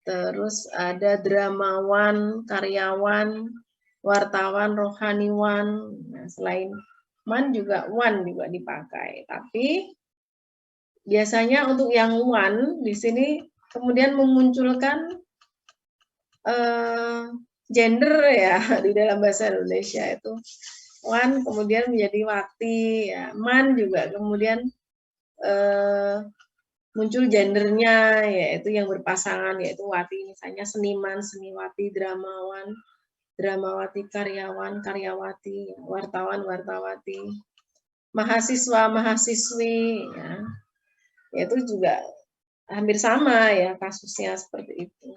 Terus ada dramawan, karyawan, wartawan, rohaniwan. Nah, selain man juga wan juga dipakai. Tapi biasanya untuk yang wan di sini kemudian memunculkan gender ya di dalam bahasa Indonesia itu wan kemudian menjadi wati, ya. Man juga kemudian muncul gendernya, yaitu yang berpasangan, yaitu wati, misalnya seniman, seniwati, dramawan, dramawati, karyawan, karyawati, wartawan, wartawati, mahasiswa, mahasiswi, ya. Yaitu juga hampir sama ya kasusnya seperti itu.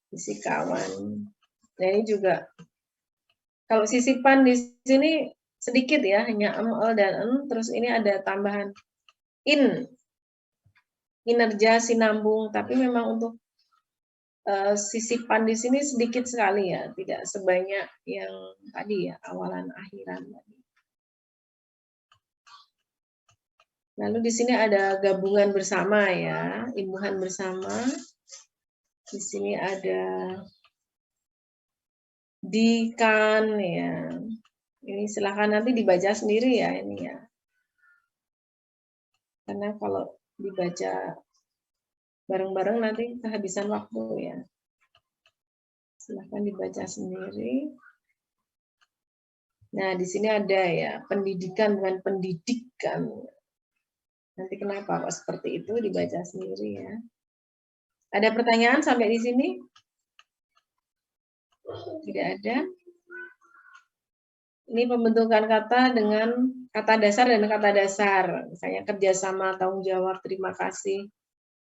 Fisikawan. Nah ini juga kalau sisipan di sini sedikit ya, hanya el dan en, terus ini ada tambahan kinerja, sinambung, tapi memang untuk sisipan di sini sedikit sekali ya, tidak sebanyak yang tadi ya, awalan akhiran tadi. Lalu di sini ada gabungan bersama ya, imbuhan bersama. Di sini ada dikan ya. Ini silakan nanti dibaca sendiri ya ini ya. Karena kalau dibaca bareng-bareng nanti kehabisan waktu ya. Silahkan dibaca sendiri. Nah, di sini ada ya, pendidikan bukan pendidikan. Nanti kenapa kok seperti itu dibaca sendiri ya. Ada pertanyaan sampai di sini? Tidak ada. Ini pembentukan kata dengan kata dasar dan kata dasar. Misalnya kerjasama, tanggung jawab, terima kasih,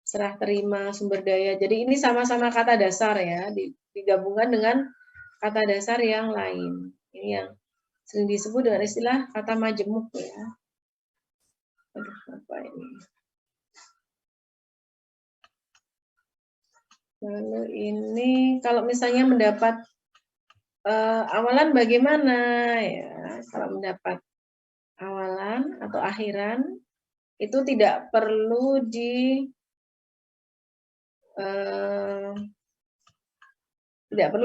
serah terima, sumber daya. Jadi ini sama-sama kata dasar ya, digabungkan dengan kata dasar yang lain. Ini yang sering disebut dengan istilah kata majemuk ya. Aduh, apa ini? Lalu ini kalau misalnya mendapat awalan bagaimana ya? Kalau mendapat awalan atau akhiran itu tidak perlu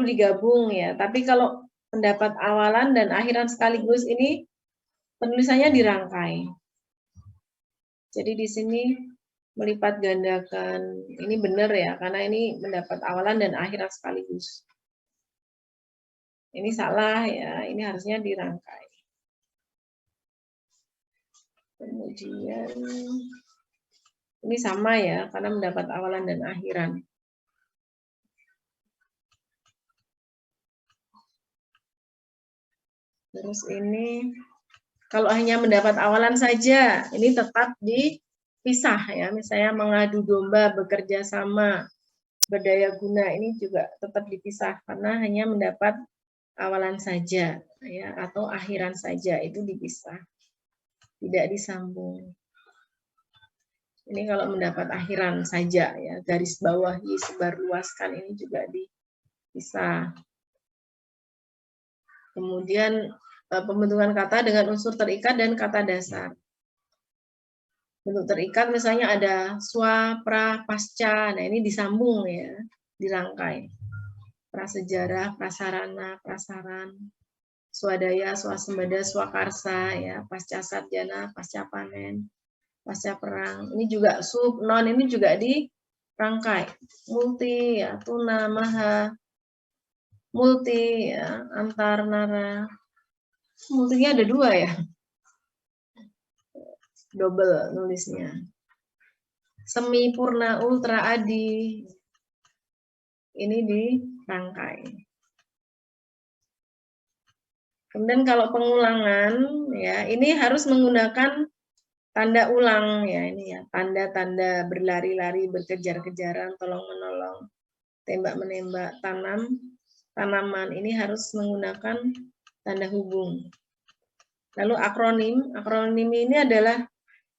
digabung ya. Tapi kalau pendapat awalan dan akhiran sekaligus ini penulisannya dirangkai. Jadi di sini melipat gandakan. Ini benar ya, karena ini mendapat awalan dan akhiran sekaligus. Ini salah ya, ini harusnya dirangkai. Kemudian ini sama ya, karena mendapat awalan dan akhiran. Terus ini kalau hanya mendapat awalan saja, ini tetap dipisah ya. Misalnya mengadu domba, bekerja sama, berdaya guna, ini juga tetap dipisah karena hanya mendapat awalan saja ya, atau akhiran saja, itu dipisah. Tidak disambung. Ini kalau mendapat akhiran saja ya, garis bawahi, sebarluaskan, ini juga dipisah. Kemudian pembentukan kata dengan unsur terikat dan kata dasar. Bentuk terikat misalnya ada swa, pra, pasca. Nah, ini disambung ya, dirangkai. Prasejarah, prasarana, prasaran, swadaya, swasembada, swakarsa ya, pasca sarjana, pasca panen, pasca perang. Ini juga sub, non, ini juga dirangkai. Multi ya, tuna, maha, multi ya, antar, nara. Multinya ada 2 ya. Double nulisnya. Semi, purna, ultra, adi. Ini dirangkai. Kemudian kalau pengulangan ya, ini harus menggunakan tanda ulang ya, ini ya, tanda-tanda berlari-lari, berkejar-kejaran, tolong-menolong, tembak-menembak, tanaman, ini harus menggunakan tanda hubung. Lalu akronim ini adalah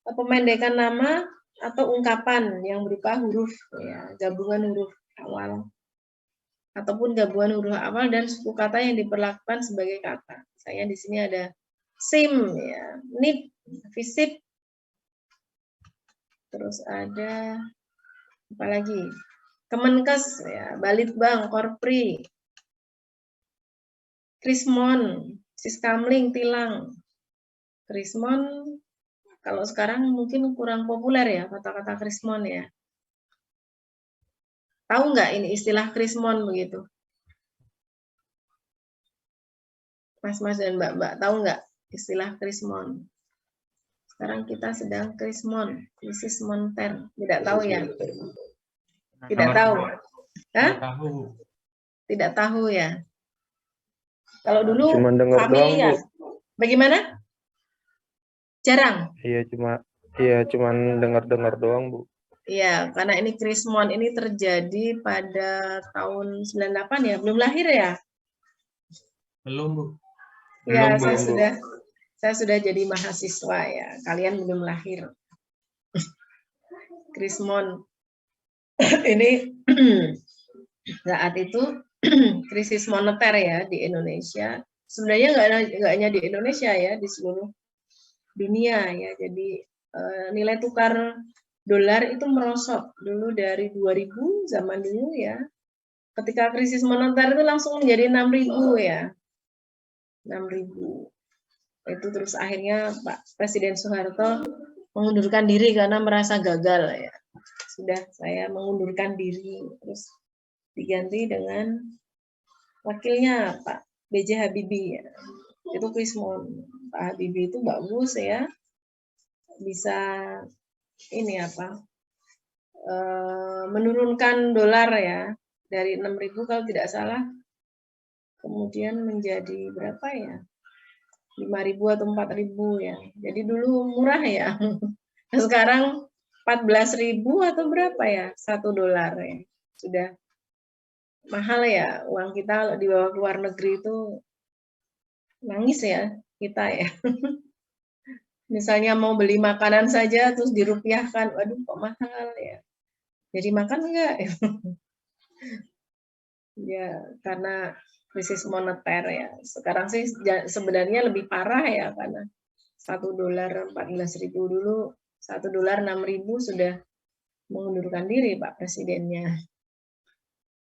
pemendekan nama atau ungkapan yang berupa huruf ya, gabungan huruf awal ataupun gabungan huruf awal dan suku kata yang diperlakukan sebagai kata. Misalnya di sini ada sim ya, nip, visip. Terus ada apa lagi? Kemenkes ya, Balitbang, Korpri, Krismon, Siskamling, Tilang. Krismon kalau sekarang mungkin kurang populer ya kata-kata Krismon ya. Tahu nggak ini istilah Krismon begitu? Mas-mas dan mbak-mbak tahu nggak istilah krismon? Sekarang kita sedang krismon, krisis moneter. Tidak tahu ya? Tidak tahu. Hah? Tidak tahu ya? Kalau dulu Cuman dengar doang, familiar. Bu. Bagaimana? Jarang. Iya, cuman dengar-dengar doang, Bu. Iya, karena ini krismon ini terjadi pada tahun 98 ya, belum lahir ya? Belum, Bu. Ya, Belum, Bu. saya sudah jadi mahasiswa ya. Kalian belum lahir. Krismon ini saat itu krisis moneter ya di Indonesia. Sebenarnya nggak hanya di Indonesia ya, di seluruh dunia ya. Jadi nilai tukar dolar itu merosot dulu dari 2000 zaman dulu ya. Ketika krisis moneter itu langsung menjadi 6.000 ya. 6.000. Itu terus akhirnya Pak Presiden Soeharto mengundurkan diri karena merasa gagal ya. Sudah saya mengundurkan diri, terus diganti dengan wakilnya Pak B.J. Habibie ya. Itu krismon. Pak Habibie itu bagus ya, bisa ini apa, menurunkan dolar ya dari 6.000 kalau tidak salah, kemudian menjadi berapa ya, 5.000 atau 4.000 ya. Jadi dulu murah ya. Sekarang 14.000 atau berapa ya, $1 ya. Sudah mahal ya uang kita kalau dibawa ke luar negeri itu, nangis ya kita ya. Misalnya mau beli makanan saja terus dirupiahkan, waduh kok mahal ya. Jadi makan enggak? Ya karena krisis moneter ya. Sekarang sih sebenarnya lebih parah ya, karena $1 14.000 dulu, $1 6.000 sudah mengundurkan diri Pak Presidennya.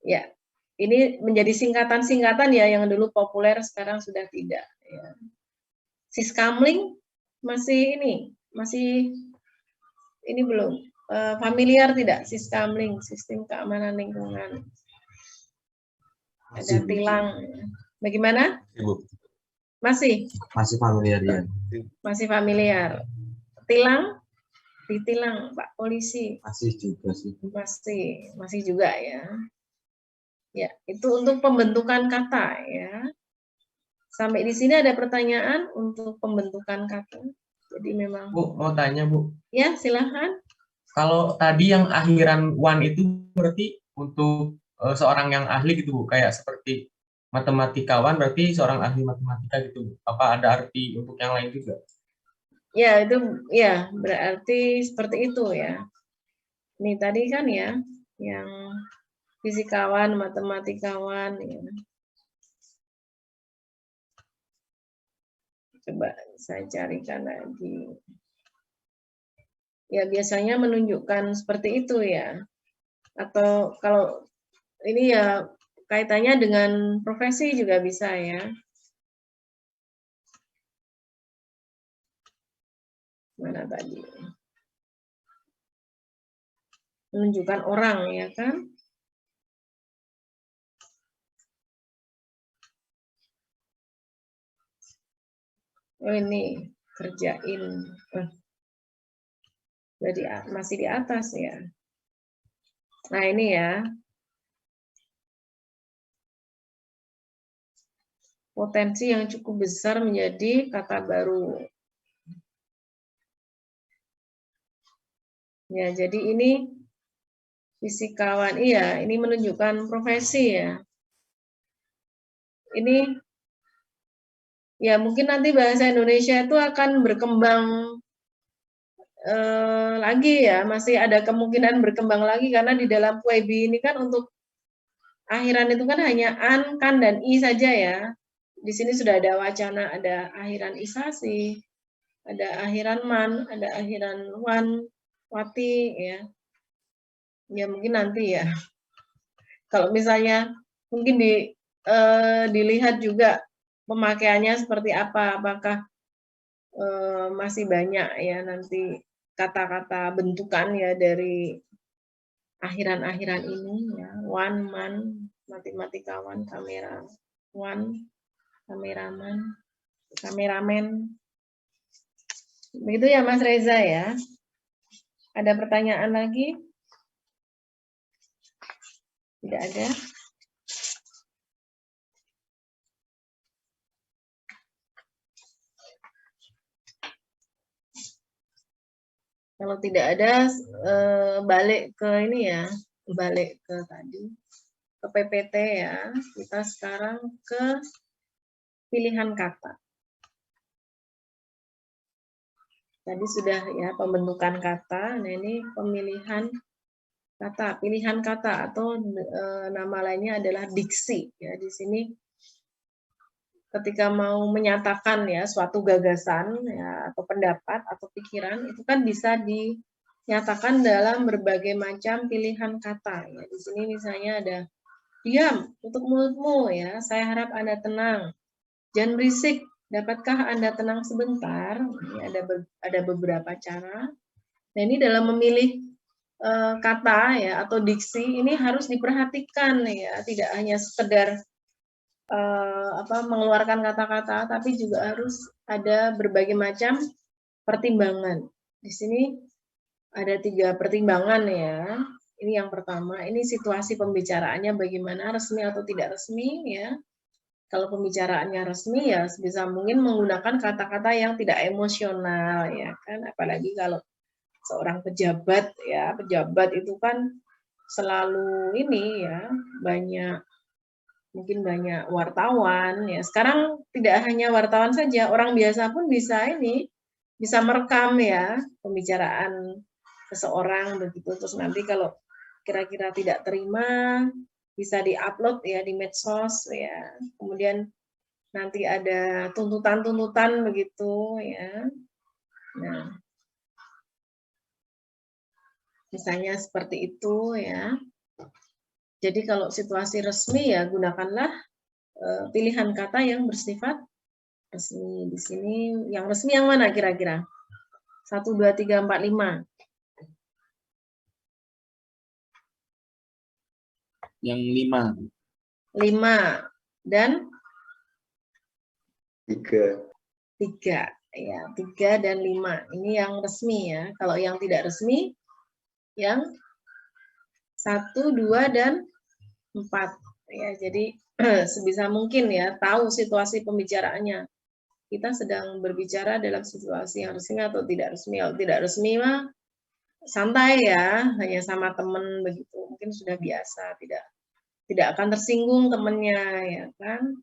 Ya, ini menjadi singkatan-singkatan ya yang dulu populer sekarang sudah tidak. Ya. Siskamling masih ini belum familiar tidak? Siskamling, sistem keamanan lingkungan. Ada tilang. Bagaimana? Ibu. Masih Familiar ya. Masih familiar. Tilang, ditilang Pak Polisi. Masih juga sih. Masih juga ya. Ya, itu untuk pembentukan kata ya. Sampai di sini ada pertanyaan untuk pembentukan kata. Jadi memang. Bu, mau tanya, Bu. Ya, silahkan. Kalau tadi yang akhiran one itu berarti untuk seorang yang ahli gitu, Bu, kayak seperti matematikawan berarti seorang ahli matematika gitu, Bu. Apa ada arti untuk yang lain juga? Ya, itu ya berarti seperti itu ya. Ini tadi kan ya, yang fisikawan, matematikawan ya. Coba saya carikan lagi. Ya, biasanya menunjukkan seperti itu ya. Atau kalau ini ya kaitannya dengan profesi juga bisa ya. Mana tadi? Menunjukkan orang ya kan? Oh ini kerjain. Jadi masih di atas ya. Nah ini ya. Potensi yang cukup besar menjadi kata baru. Ya, jadi ini fisikawan, iya, ini menunjukkan profesi ya. Ini, ya mungkin nanti bahasa Indonesia itu akan berkembang lagi ya, masih ada kemungkinan berkembang lagi karena di dalam PUEB ini kan untuk akhiran itu kan hanya an, kan, dan i saja ya. Di sini sudah ada wacana, ada akhiran isasi, ada akhiran man, ada akhiran wan, wati ya. Ya mungkin nanti ya. Kalau misalnya mungkin dilihat juga pemakaiannya seperti apa, apakah masih banyak ya nanti kata-kata bentukan ya dari akhiran-akhiran ini ya. One, man, matematikawan, kamera, one, kameramen. Begitu ya Mas Reza ya. Ada pertanyaan lagi? Tidak ada. Kalau tidak ada, balik ke ini ya, balik ke tadi, ke PPT ya. Kita sekarang ke pilihan kata. Tadi sudah ya pembentukan kata, nah ini pemilihan kata. Pilihan kata atau nama lainnya adalah diksi. Ya, di sini ketika mau menyatakan ya suatu gagasan ya atau pendapat atau pikiran itu kan bisa dinyatakan dalam berbagai macam pilihan kata ya. Di sini misalnya ada diam, tutup mulutmu ya, saya harap Anda tenang. Jangan berisik, dapatkah Anda tenang sebentar? Ini ada beberapa cara. Nah, ini dalam memilih kata ya atau diksi ini harus diperhatikan ya, tidak hanya sekedar mengeluarkan kata-kata, tapi juga harus ada berbagai macam pertimbangan. Di sini ada 3 pertimbangan ya. Ini yang pertama, ini situasi pembicaraannya bagaimana, resmi atau tidak resmi ya. Kalau pembicaraannya resmi ya sebisa mungkin menggunakan kata-kata yang tidak emosional ya kan, apalagi kalau seorang pejabat ya, pejabat itu kan selalu ini ya, mungkin banyak wartawan ya. Sekarang tidak hanya wartawan saja, orang biasa pun bisa merekam ya pembicaraan seseorang begitu. Terus nanti kalau kira-kira tidak terima bisa diupload ya di medsos ya. Kemudian nanti ada tuntutan-tuntutan begitu ya. Nah, misalnya seperti itu ya. Jadi kalau situasi resmi ya gunakanlah pilihan kata yang bersifat resmi. Di sini yang resmi yang mana kira-kira? 1, 2, 3, 4, 5. Yang 5. 5 dan 3. 3. Ya, 3 dan 5. Ini yang resmi ya. Kalau yang tidak resmi yang 1, 2, dan 4. Ya, jadi sebisa mungkin ya tahu situasi pembicaraannya. Kita sedang berbicara dalam situasi yang resmi atau tidak resmi. Kalau tidak resmi mah santai ya, hanya sama teman begitu. Mungkin sudah biasa, tidak akan tersinggung temannya ya kan.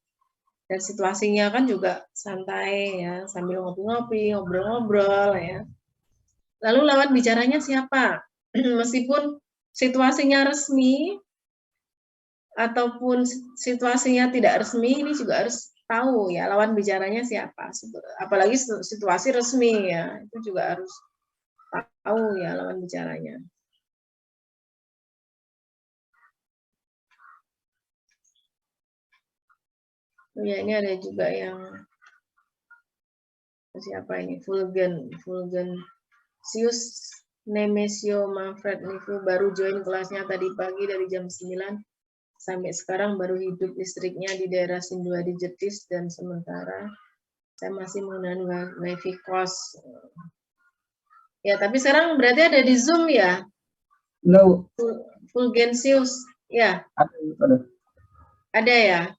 Dan situasinya kan juga santai ya, sambil ngopi-ngopi, ngobrol-ngobrol ya. Lalu lawan bicaranya siapa? Meskipun situasinya resmi ataupun situasinya tidak resmi, ini juga harus tahu ya lawan bicaranya siapa. Apalagi situasi resmi ya, itu juga harus tahu ya lawan bicaranya. Ya, ini ada juga yang siapa ini? Fulgensius Nemesio Manfred Nifu baru join kelasnya tadi pagi dari jam 9 sampai sekarang baru hidup listriknya di daerah Sinduadi Jetis dan sementara saya masih menggunakan wifi kos. Ya, tapi sekarang berarti ada di Zoom ya? No. Fulgensius, ya? Ada ya?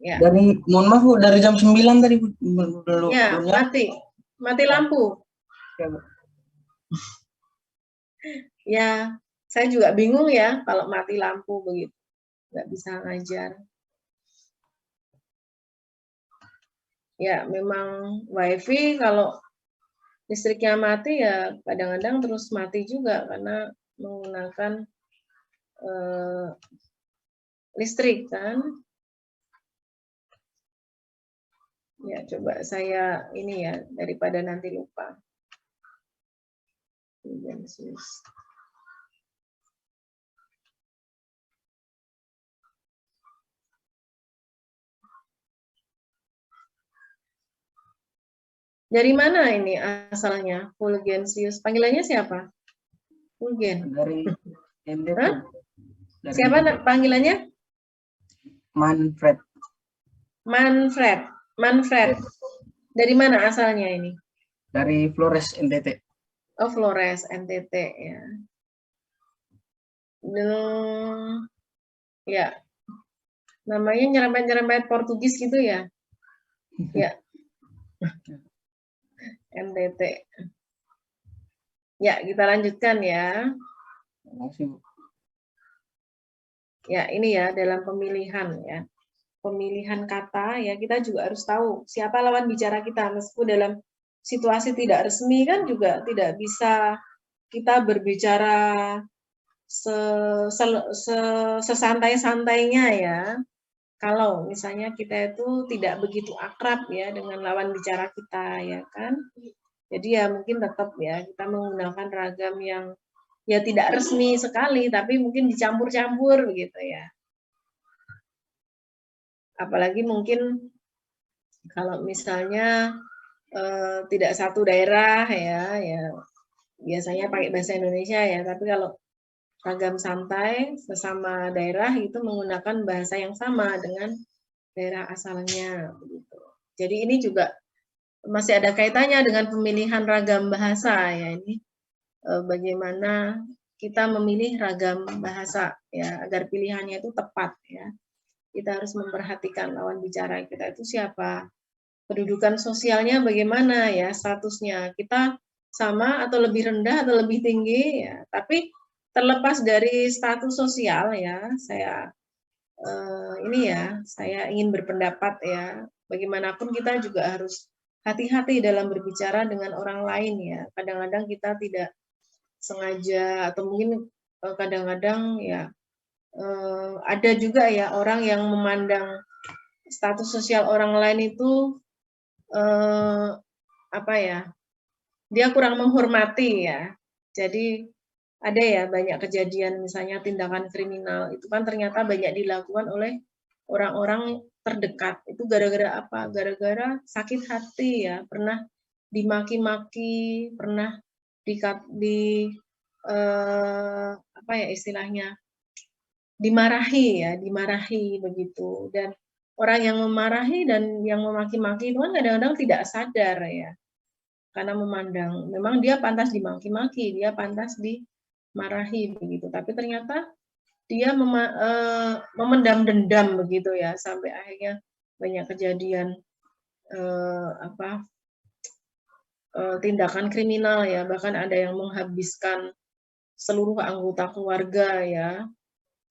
Ya. Mohon maaf Bu, dari jam 9 tadi belum. Ya, mati lampu. Ya, Bu. Ya, saya juga bingung ya kalau mati lampu begitu. Nggak bisa ngajar. Ya, memang wifi kalau listriknya mati ya kadang-kadang terus mati juga karena menggunakan listrik kan. Ya, coba saya ini ya, daripada nanti lupa. Dari mana ini asalnya? Fulgensius. Panggilannya siapa? Fulgen. Dari MD. Siapa panggilannya? Manfred. Manfred. Manfred. Dari mana asalnya ini? Dari Flores NTT. Oh, Flores, NTT ya. Ya. Namanya nyerempet-nyerempet Portugis gitu ya? Ya. NTT. Ya, kita lanjutkan ya. Makasih, Bu. Ya, ini ya dalam pemilihan ya. Pemilihan kata ya kita juga harus tahu siapa lawan bicara kita, meskipun dalam situasi tidak resmi kan juga tidak bisa kita berbicara sesantai-santainya ya. Kalau misalnya kita itu tidak begitu akrab ya dengan lawan bicara kita ya kan. Jadi ya mungkin tetap ya kita menggunakan ragam yang ya tidak resmi sekali tapi mungkin dicampur-campur begitu ya. Apalagi mungkin kalau misalnya tidak satu daerah ya biasanya pakai bahasa Indonesia ya, tapi kalau ragam santai sesama daerah itu menggunakan bahasa yang sama dengan daerah asalnya begitu. Jadi ini juga masih ada kaitannya dengan pemilihan ragam bahasa ya, ini bagaimana kita memilih ragam bahasa ya agar pilihannya itu tepat ya. Kita harus memperhatikan lawan bicara kita itu siapa, kedudukan sosialnya bagaimana ya, statusnya kita sama atau lebih rendah atau lebih tinggi ya. Tapi terlepas dari status sosial ya, saya ingin berpendapat ya, bagaimanapun kita juga harus hati-hati dalam berbicara dengan orang lain ya. Kadang-kadang kita tidak sengaja atau mungkin kadang-kadang ya ada juga ya orang yang memandang status sosial orang lain itu dia kurang menghormati ya. Jadi ada ya banyak kejadian misalnya tindakan kriminal itu kan ternyata banyak dilakukan oleh orang-orang terdekat. Itu gara-gara apa? Gara-gara sakit hati ya, pernah dimaki-maki, pernah dimarahi begitu. Dan orang yang memarahi dan yang memaki-maki itu kan kadang-kadang tidak sadar ya, karena memandang memang dia pantas dimaki-maki, dia pantas dimarahi begitu, tapi ternyata dia memendam dendam begitu ya, sampai akhirnya banyak kejadian tindakan kriminal ya, bahkan ada yang menghabiskan seluruh anggota keluarga ya.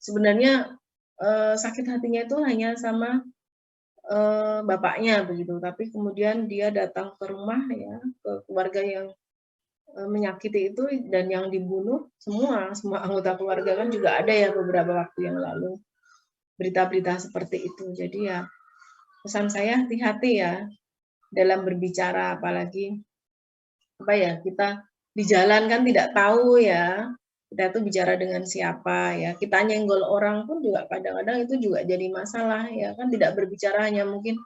Sebenarnya sakit hatinya itu hanya sama bapaknya begitu, tapi kemudian dia datang ke rumah ya, ke keluarga yang menyakiti itu, dan yang dibunuh semua anggota keluarga kan juga ada ya beberapa waktu yang lalu berita-berita seperti itu. Jadi ya pesan saya hati-hati ya dalam berbicara, apalagi kita di jalan kan tidak tahu ya kita tuh bicara dengan siapa ya, kita nyenggol orang pun juga kadang-kadang itu juga jadi masalah ya kan, tidak berbicara hanya mungkin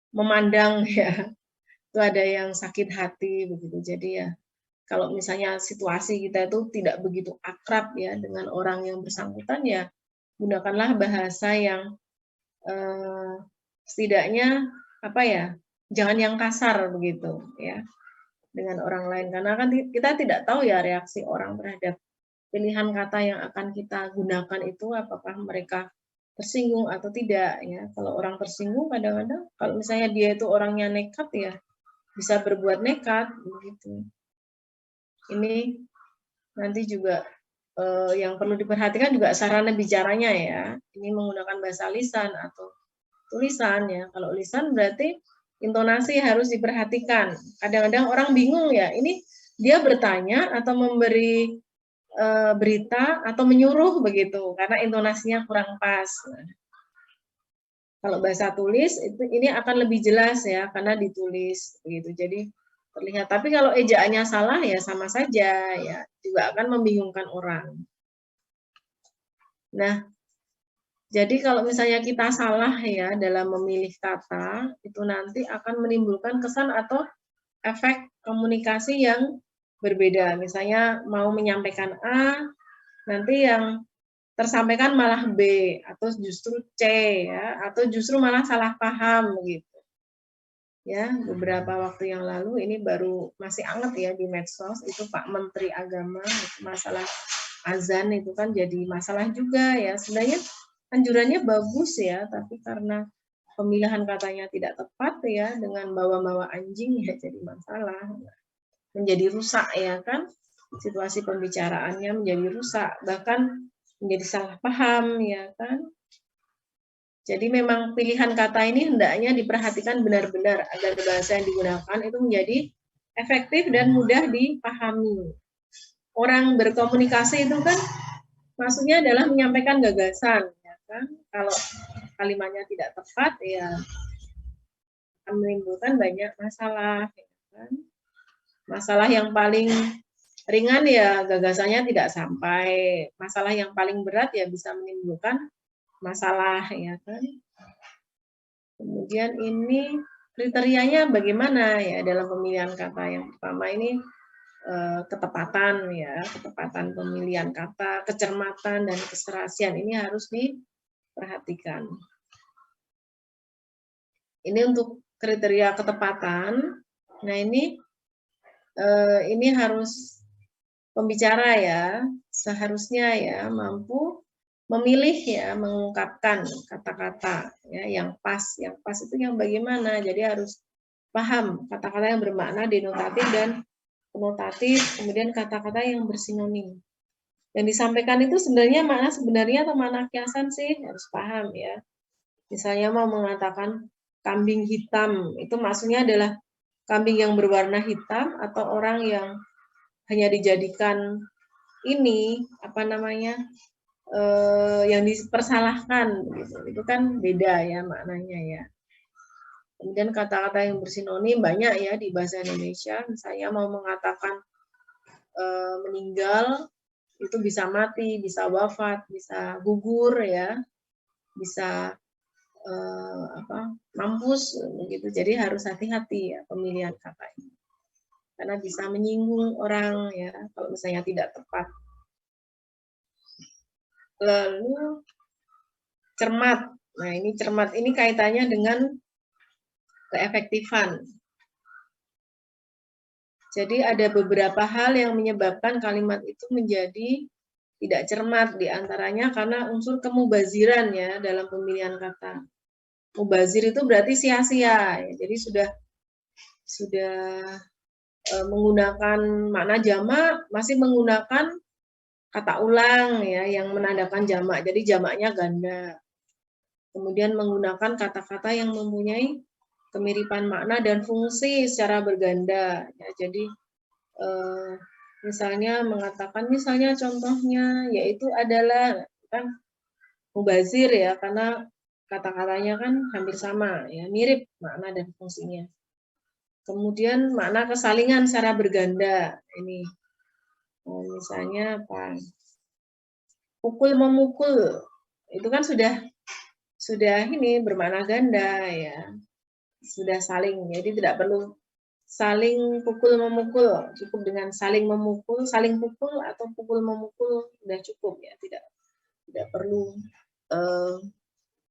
memandang ya, itu ada yang sakit hati begitu. Jadi ya kalau misalnya situasi kita itu tidak begitu akrab ya dengan orang yang bersangkutan ya, gunakanlah bahasa yang setidaknya jangan yang kasar begitu ya dengan orang lain, karena kan kita tidak tahu ya reaksi orang terhadap pilihan kata yang akan kita gunakan itu, apakah mereka tersinggung atau tidak ya. Kalau orang tersinggung kadang-kadang kalau misalnya dia itu orangnya nekat ya bisa berbuat nekat begitu. Ini nanti juga yang perlu diperhatikan juga sarana bicaranya ya. Ini menggunakan bahasa lisan atau tulisan ya. Kalau lisan berarti intonasi harus diperhatikan. Kadang-kadang orang bingung ya, ini dia bertanya atau memberi berita atau menyuruh begitu, karena intonasinya kurang pas. Kalau bahasa tulis ini akan lebih jelas ya, karena ditulis begitu. Jadi terlihat. Tapi kalau ejaannya salah ya sama saja ya, juga akan membingungkan orang. Nah, jadi kalau misalnya kita salah ya dalam memilih kata, itu nanti akan menimbulkan kesan atau efek komunikasi yang berbeda. Misalnya mau menyampaikan A, nanti yang tersampaikan malah B atau justru C ya, atau justru malah salah paham gitu. Ya, beberapa waktu yang lalu ini baru masih anget ya di medsos itu Pak Menteri Agama masalah azan itu kan jadi masalah juga ya. Sebenarnya anjurannya bagus ya, tapi karena pemilihan katanya tidak tepat ya dengan bawa-bawa anjing ya jadi masalah. Menjadi rusak ya kan, situasi pembicaraannya menjadi rusak, bahkan menjadi salah paham ya kan. Jadi memang pilihan kata ini hendaknya diperhatikan benar-benar agar bahasa yang digunakan itu menjadi efektif dan mudah dipahami. Orang berkomunikasi itu kan maksudnya adalah menyampaikan gagasan ya kan. Kalau kalimatnya tidak tepat ya akan menimbulkan banyak masalah ya kan. Masalah yang paling ringan ya gagasannya tidak sampai, masalah yang paling berat ya bisa menimbulkan masalah ya kan. Kemudian ini kriterianya bagaimana ya dalam pemilihan kata. Yang pertama ini ketepatan ya, ketepatan pemilihan kata, kecermatan dan keserasian ini harus diperhatikan. Ini untuk kriteria ketepatan. Nah ini harus pembicara ya seharusnya ya mampu memilih ya mengungkapkan kata-kata ya yang pas itu yang bagaimana. Jadi harus paham kata-kata yang bermakna denotatif dan konotatif, kemudian kata-kata yang bersinonim. Yang disampaikan itu sebenarnya makna sebenarnya atau makna kiasan sih harus paham ya. Misalnya mau mengatakan kambing hitam itu maksudnya adalah kambing yang berwarna hitam atau orang yang hanya dijadikan ini apa namanya yang dipersalahkan gitu. Itu kan beda ya maknanya ya. Kemudian kata-kata yang bersinonim banyak ya di bahasa Indonesia. Misalnya mau mengatakan meninggal itu bisa mati, bisa wafat, bisa gugur ya, bisa mampus begitu. Jadi harus hati-hati ya pemilihan kata ini. Karena bisa menyinggung orang ya kalau misalnya tidak tepat. Lalu cermat. Nah, ini cermat ini kaitannya dengan keefektifan. Jadi ada beberapa hal yang menyebabkan kalimat itu menjadi tidak cermat, diantaranya karena unsur kemubaziran ya dalam pemilihan kata. Mubazir itu berarti sia-sia, ya. Jadi sudah menggunakan makna jamak, masih menggunakan kata ulang ya yang menandakan jamak, jadi jamaknya ganda. Kemudian menggunakan kata-kata yang mempunyai kemiripan makna dan fungsi secara berganda. Ya, jadi misalnya mengatakan misalnya contohnya yaitu adalah kan mubazir ya karena kata-katanya kan hampir sama ya mirip makna dan fungsinya. Kemudian makna kesalingan secara berganda ini misalnya apa pukul memukul itu kan sudah ini bermakna ganda ya sudah saling jadi tidak perlu saling pukul memukul cukup dengan saling memukul saling pukul atau pukul memukul sudah cukup ya tidak perlu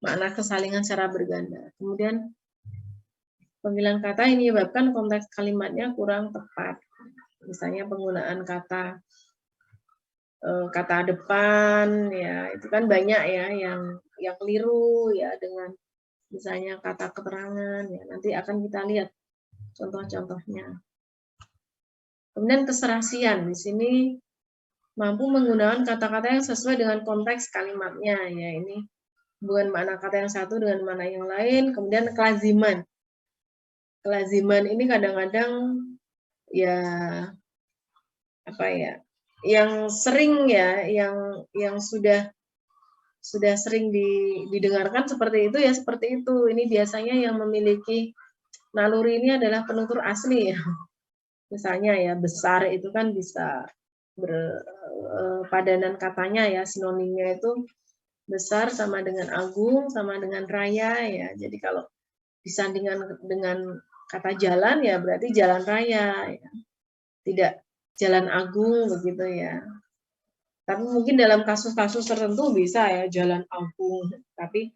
makna kesalingan secara berganda. Kemudian pemilihan kata ini menyebabkan konteks kalimatnya kurang tepat. Misalnya penggunaan kata depan ya itu kan banyak ya yang keliru ya dengan misalnya kata keterangan ya nanti akan kita lihat contoh-contohnya. Kemudian keserasian di sini mampu menggunakan kata-kata yang sesuai dengan konteks kalimatnya ya ini hubungan makna kata yang satu dengan makna yang lain. Kemudian kelaziman ini kadang-kadang ya apa ya yang sering ya yang sudah sering didengarkan seperti itu ya seperti itu. Ini biasanya yang memiliki naluri ini adalah penutur asli ya. Misalnya ya besar itu kan bisa padanan katanya ya sinonimnya itu besar sama dengan agung sama dengan raya ya. Jadi kalau disandingkan dengan kata jalan ya berarti jalan raya ya. Tidak jalan agung begitu ya. Tapi mungkin dalam kasus-kasus tertentu bisa ya jalan agung. Tapi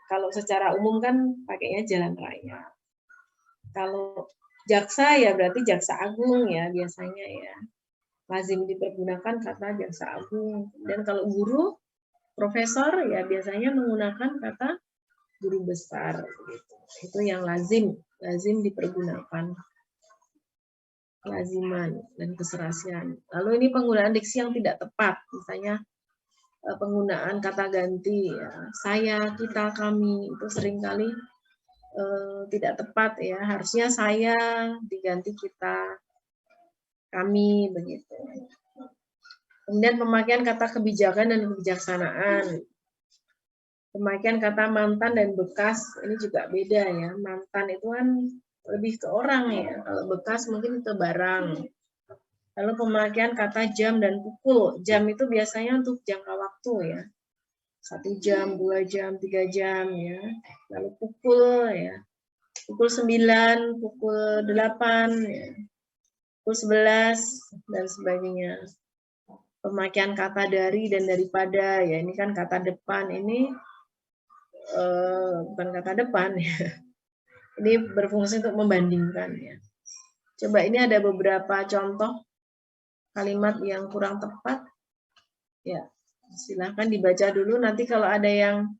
kalau secara umum kan pakainya jalan raya. Kalau jaksa ya berarti jaksa agung ya biasanya ya. Lazim dipergunakan kata jaksa agung. Dan kalau guru, profesor ya biasanya menggunakan kata guru besar. Gitu. Itu yang lazim dipergunakan. Kelaziman dan keserasian. Lalu ini penggunaan diksi yang tidak tepat, misalnya penggunaan kata ganti, ya. Saya, kita, kami itu seringkali tidak tepat ya. Harusnya saya diganti kita, kami begitu. Kemudian pemakaian kata kebijakan dan kebijaksanaan. Pemakaian kata mantan dan bekas ini juga beda ya. Mantan itu kan lebih ke orang ya, kalau bekas mungkin ke barang. Lalu pemakaian kata jam dan pukul. Jam itu biasanya untuk jangka waktu ya. 1 jam, 2 jam, 3 jam ya. Lalu pukul ya. Pukul 9, pukul 8 ya. Pukul 11 dan sebagainya. Pemakaian kata dari dan daripada ya. Ini kan kata depan, ini bukan kata depan ya. Ini berfungsi untuk membandingkan ya. Coba ini ada beberapa contoh kalimat yang kurang tepat. Ya, silahkan dibaca dulu. Nanti kalau ada yang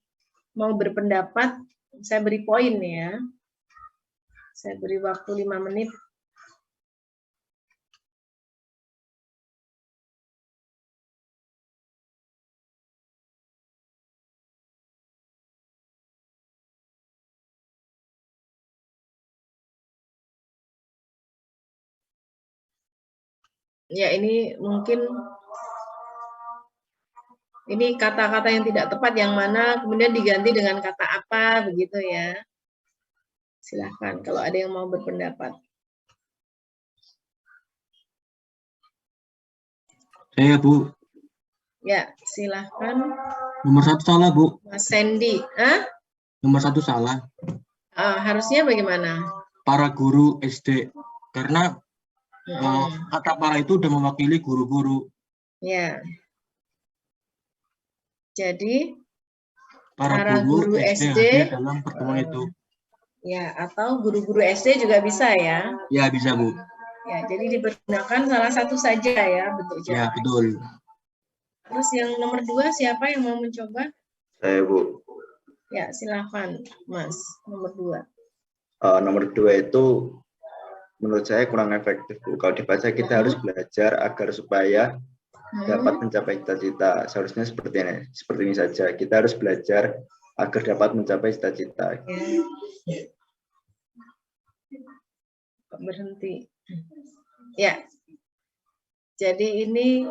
mau berpendapat, saya beri poin ya. Saya beri waktu 5 menit. Ya, ini mungkin ini kata-kata yang tidak tepat yang mana kemudian diganti dengan kata apa begitu ya. Silahkan kalau ada yang mau berpendapat. Saya, Bu. Ya, silahkan. Nomor 1 salah, Bu. Mas Sandy. Hah? Nomor 1 salah. Harusnya bagaimana? Para guru SD. Karena kata para itu udah mewakili guru-guru. Ya. Jadi Para guru SD dalam pertemuan itu. Ya, atau guru-guru SD juga bisa ya. Ya, bisa, Bu. Ya, jadi dipergunakan salah satu saja ya, betul. Ya, betul. Terus yang nomor 2 siapa yang mau mencoba? Saya, Bu. Ya, silakan, Mas. Nomor 2. Nomor 2 itu menurut saya kurang efektif, Bu. Kalau dibaca kita harus belajar agar supaya dapat mencapai cita-cita. Seharusnya seperti ini saja. Kita harus belajar agar dapat mencapai cita-cita. Berhenti. Ya. Jadi ini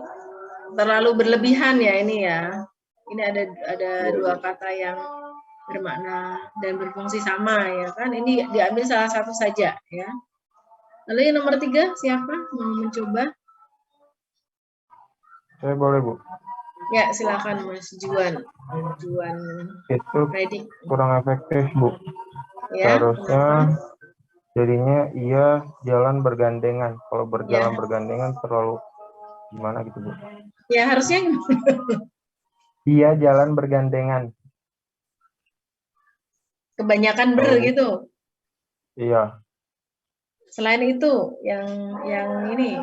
terlalu berlebihan ya ini ya. Ini ada 2 kata yang bermakna dan berfungsi sama ya kan. Ini diambil salah satu saja ya. Lalu yang nomor 3 siapa mau mencoba? Saya boleh, Bu. Ya, silakan Mas Juan. Itu Ready. kurang efektif, Bu. Ya, Seharusnya jadinya ia jalan bergandengan. Kalau berjalan Ya. bergandengan terlalu gimana gitu, Bu. Ya, harusnya Ia jalan bergandengan. kebanyakan gitu. Iya. Selain itu, yang ini,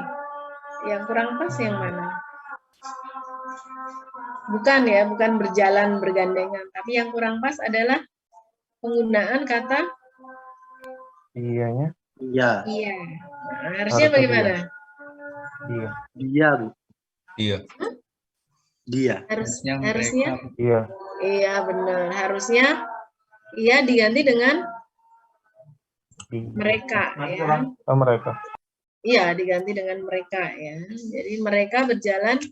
yang kurang pas yang mana? Bukan ya, bukan berjalan bergandengan. Tapi yang kurang pas adalah penggunaan kata Iyanya. Iya. iya. Nah, harusnya Harusnya bagaimana? Iya. Dia, Bu. Iya. Dia. Harusnya? Iya. Iya, benar. Harusnya iya diganti dengan mereka ya. Oh, mereka. Iya, diganti dengan mereka ya. Jadi mereka berjalan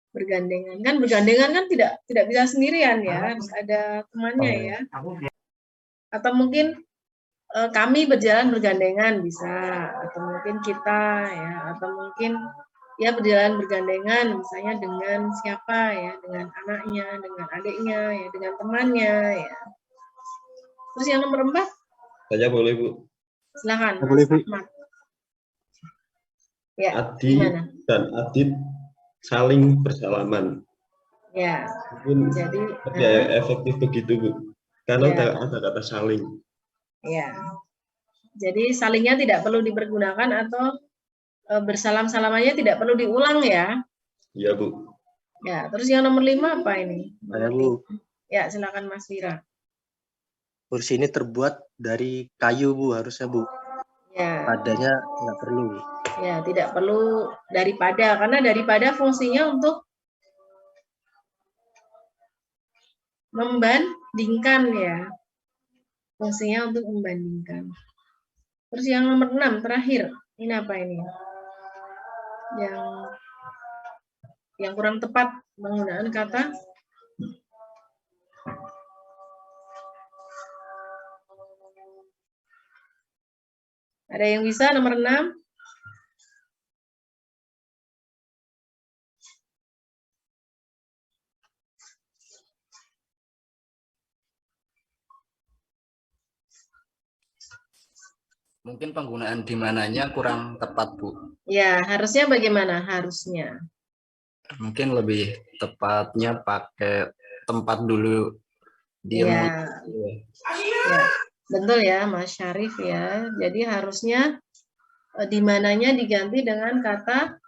bergandengan. Kan bergandengan kan tidak bisa sendirian ya, harus ada temannya ya. Atau mungkin kami berjalan bergandengan bisa, atau mungkin kita ya, atau mungkin ya berjalan bergandengan misalnya dengan siapa ya, dengan anaknya, dengan adiknya ya, dengan temannya ya. Terus yang nomor 4? Saya boleh, Bu. Silakan. Boleh, Bu. Ahmad. Ya, Adi gimana? dan Adit saling bersalaman. Ya, Mungkin jadi efektif begitu, Bu. Karena Ya. ada kata saling. ya. Jadi salingnya tidak perlu dipergunakan atau bersalam-salamannya tidak perlu diulang ya. Iya, Bu. Ya, terus yang nomor 5 apa ini? Ada, Bu. Ya, silakan Mas Wira. Kursi ini terbuat dari kayu, Bu, harusnya, Bu. Ya. Padanya nggak perlu. Ya, tidak perlu daripada, karena daripada fungsinya untuk membandingkan ya. Fungsinya untuk membandingkan. Terus yang nomor 6 terakhir, ini apa ini? Yang kurang tepat penggunaan kata ada yang bisa nomor 6? Mungkin penggunaan di mananya kurang tepat, Bu. Ya, harusnya bagaimana? Harusnya. Mungkin lebih tepatnya pakai tempat dulu. Ya, betul ya, Mas Syarif ya. Jadi harusnya di mananya diganti dengan kata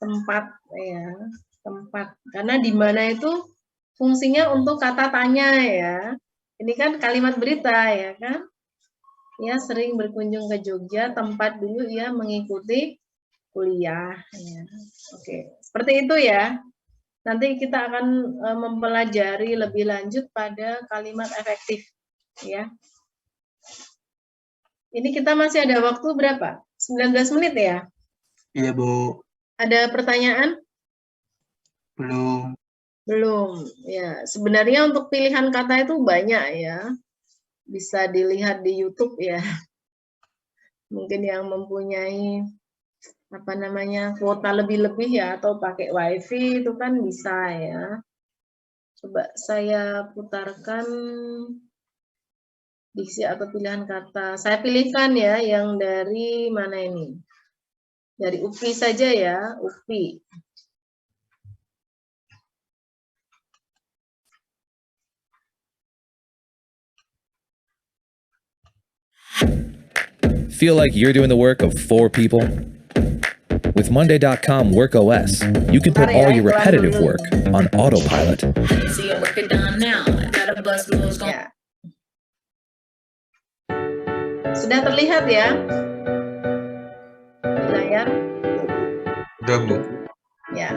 tempat ya, tempat. Karena di mana itu fungsinya untuk kata tanya ya. Ini kan kalimat berita ya kan? Ya, sering berkunjung ke Jogja, tempat dulu ia mengikuti kuliah. Ya. Oke, seperti itu ya. Nanti kita akan mempelajari lebih lanjut pada kalimat efektif. Ya. Ini kita masih ada waktu berapa? 19 menit ya? Iya, Bu. Ada pertanyaan? Belum. Belum. Ya, sebenarnya untuk pilihan kata itu banyak ya. Bisa dilihat di YouTube ya. Mungkin yang mempunyai apa namanya kuota lebih-lebih ya atau pakai wifi itu kan bisa ya. Coba saya putarkan diksi atau pilihan kata. Saya pilihkan ya yang dari mana ini? Dari UPI saja ya, UPI. Feel like you're doing the work of 4 people? With Monday.com WorkOS, you can put all your repetitive work on autopilot. Ya. Sudah terlihat ya di layar? Udah, Bu. Ya.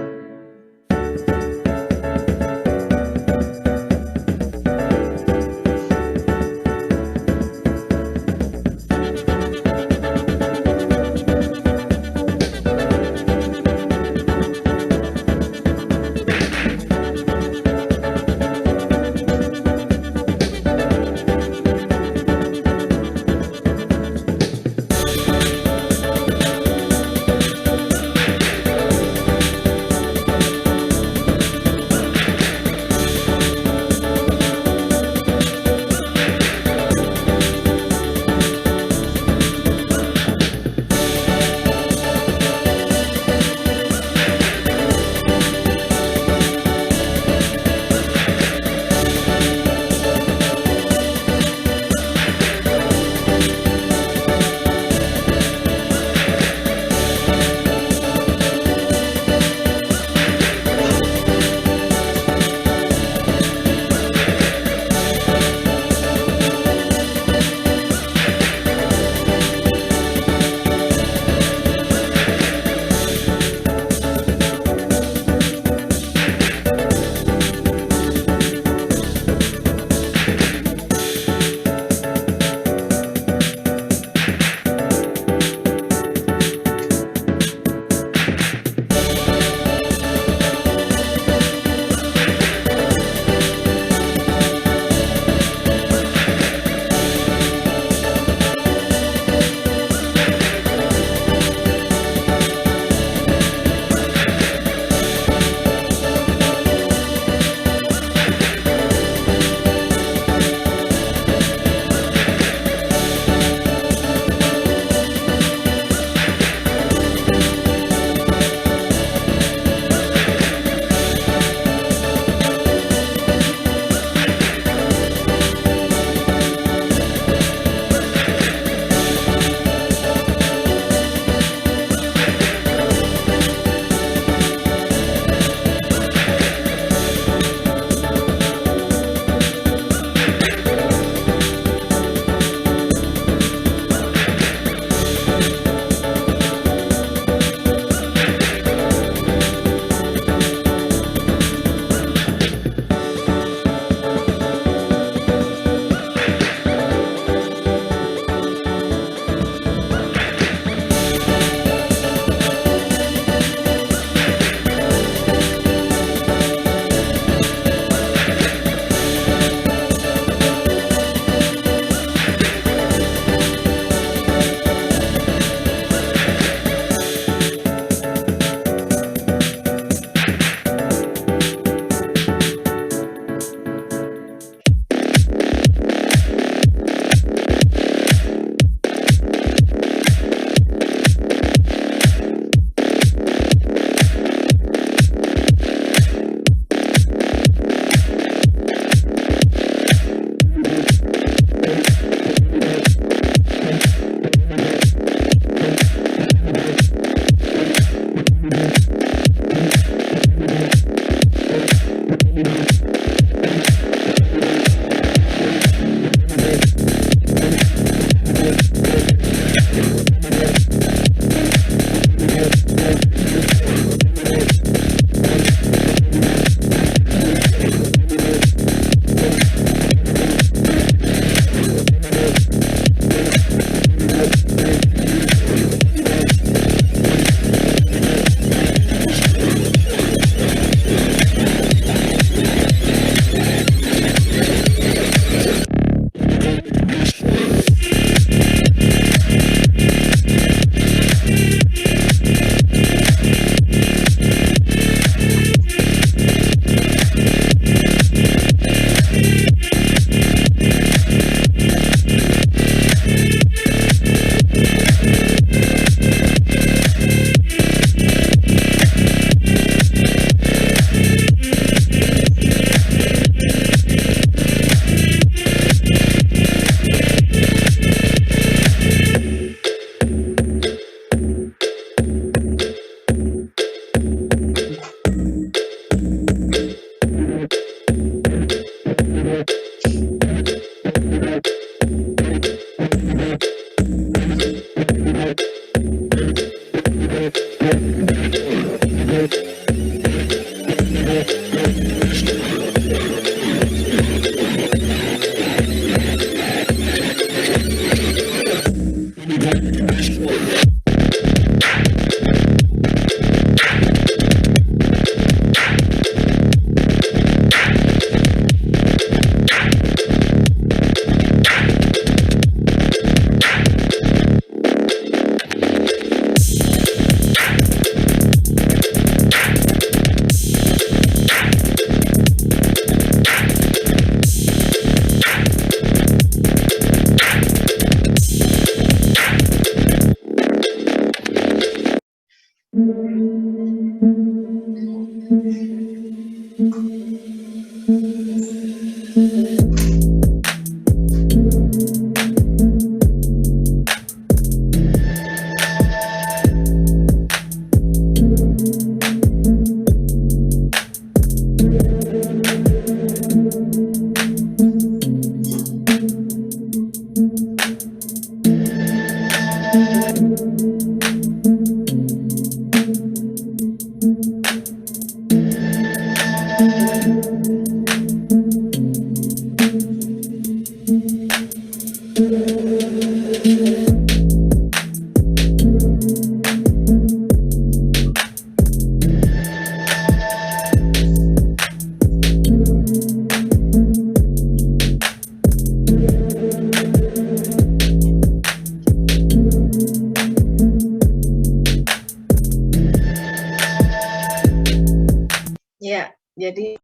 Jadi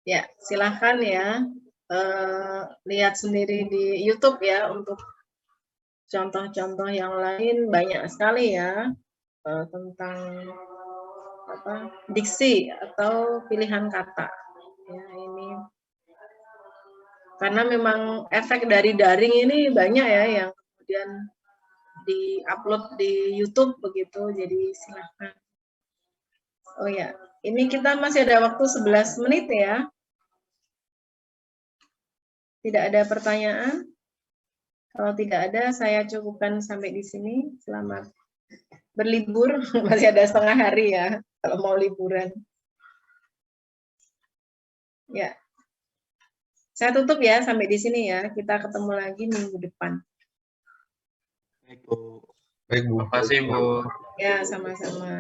ya silahkan ya lihat sendiri di YouTube ya untuk contoh-contoh yang lain, banyak sekali ya tentang diksi atau pilihan kata. Ya, ini karena memang efek dari daring ini banyak ya yang kemudian di-upload di YouTube begitu, jadi silahkan. Oh ya, ini kita masih ada waktu 11 menit ya. Tidak ada pertanyaan? Kalau tidak ada, saya cukupkan sampai di sini. Selamat berlibur, masih ada setengah hari ya, kalau mau liburan. Ya, saya tutup ya sampai di sini ya. Kita ketemu lagi minggu depan. Baik, Bu. Baik, Bu. Terima kasih, Bu. Ya, sama-sama.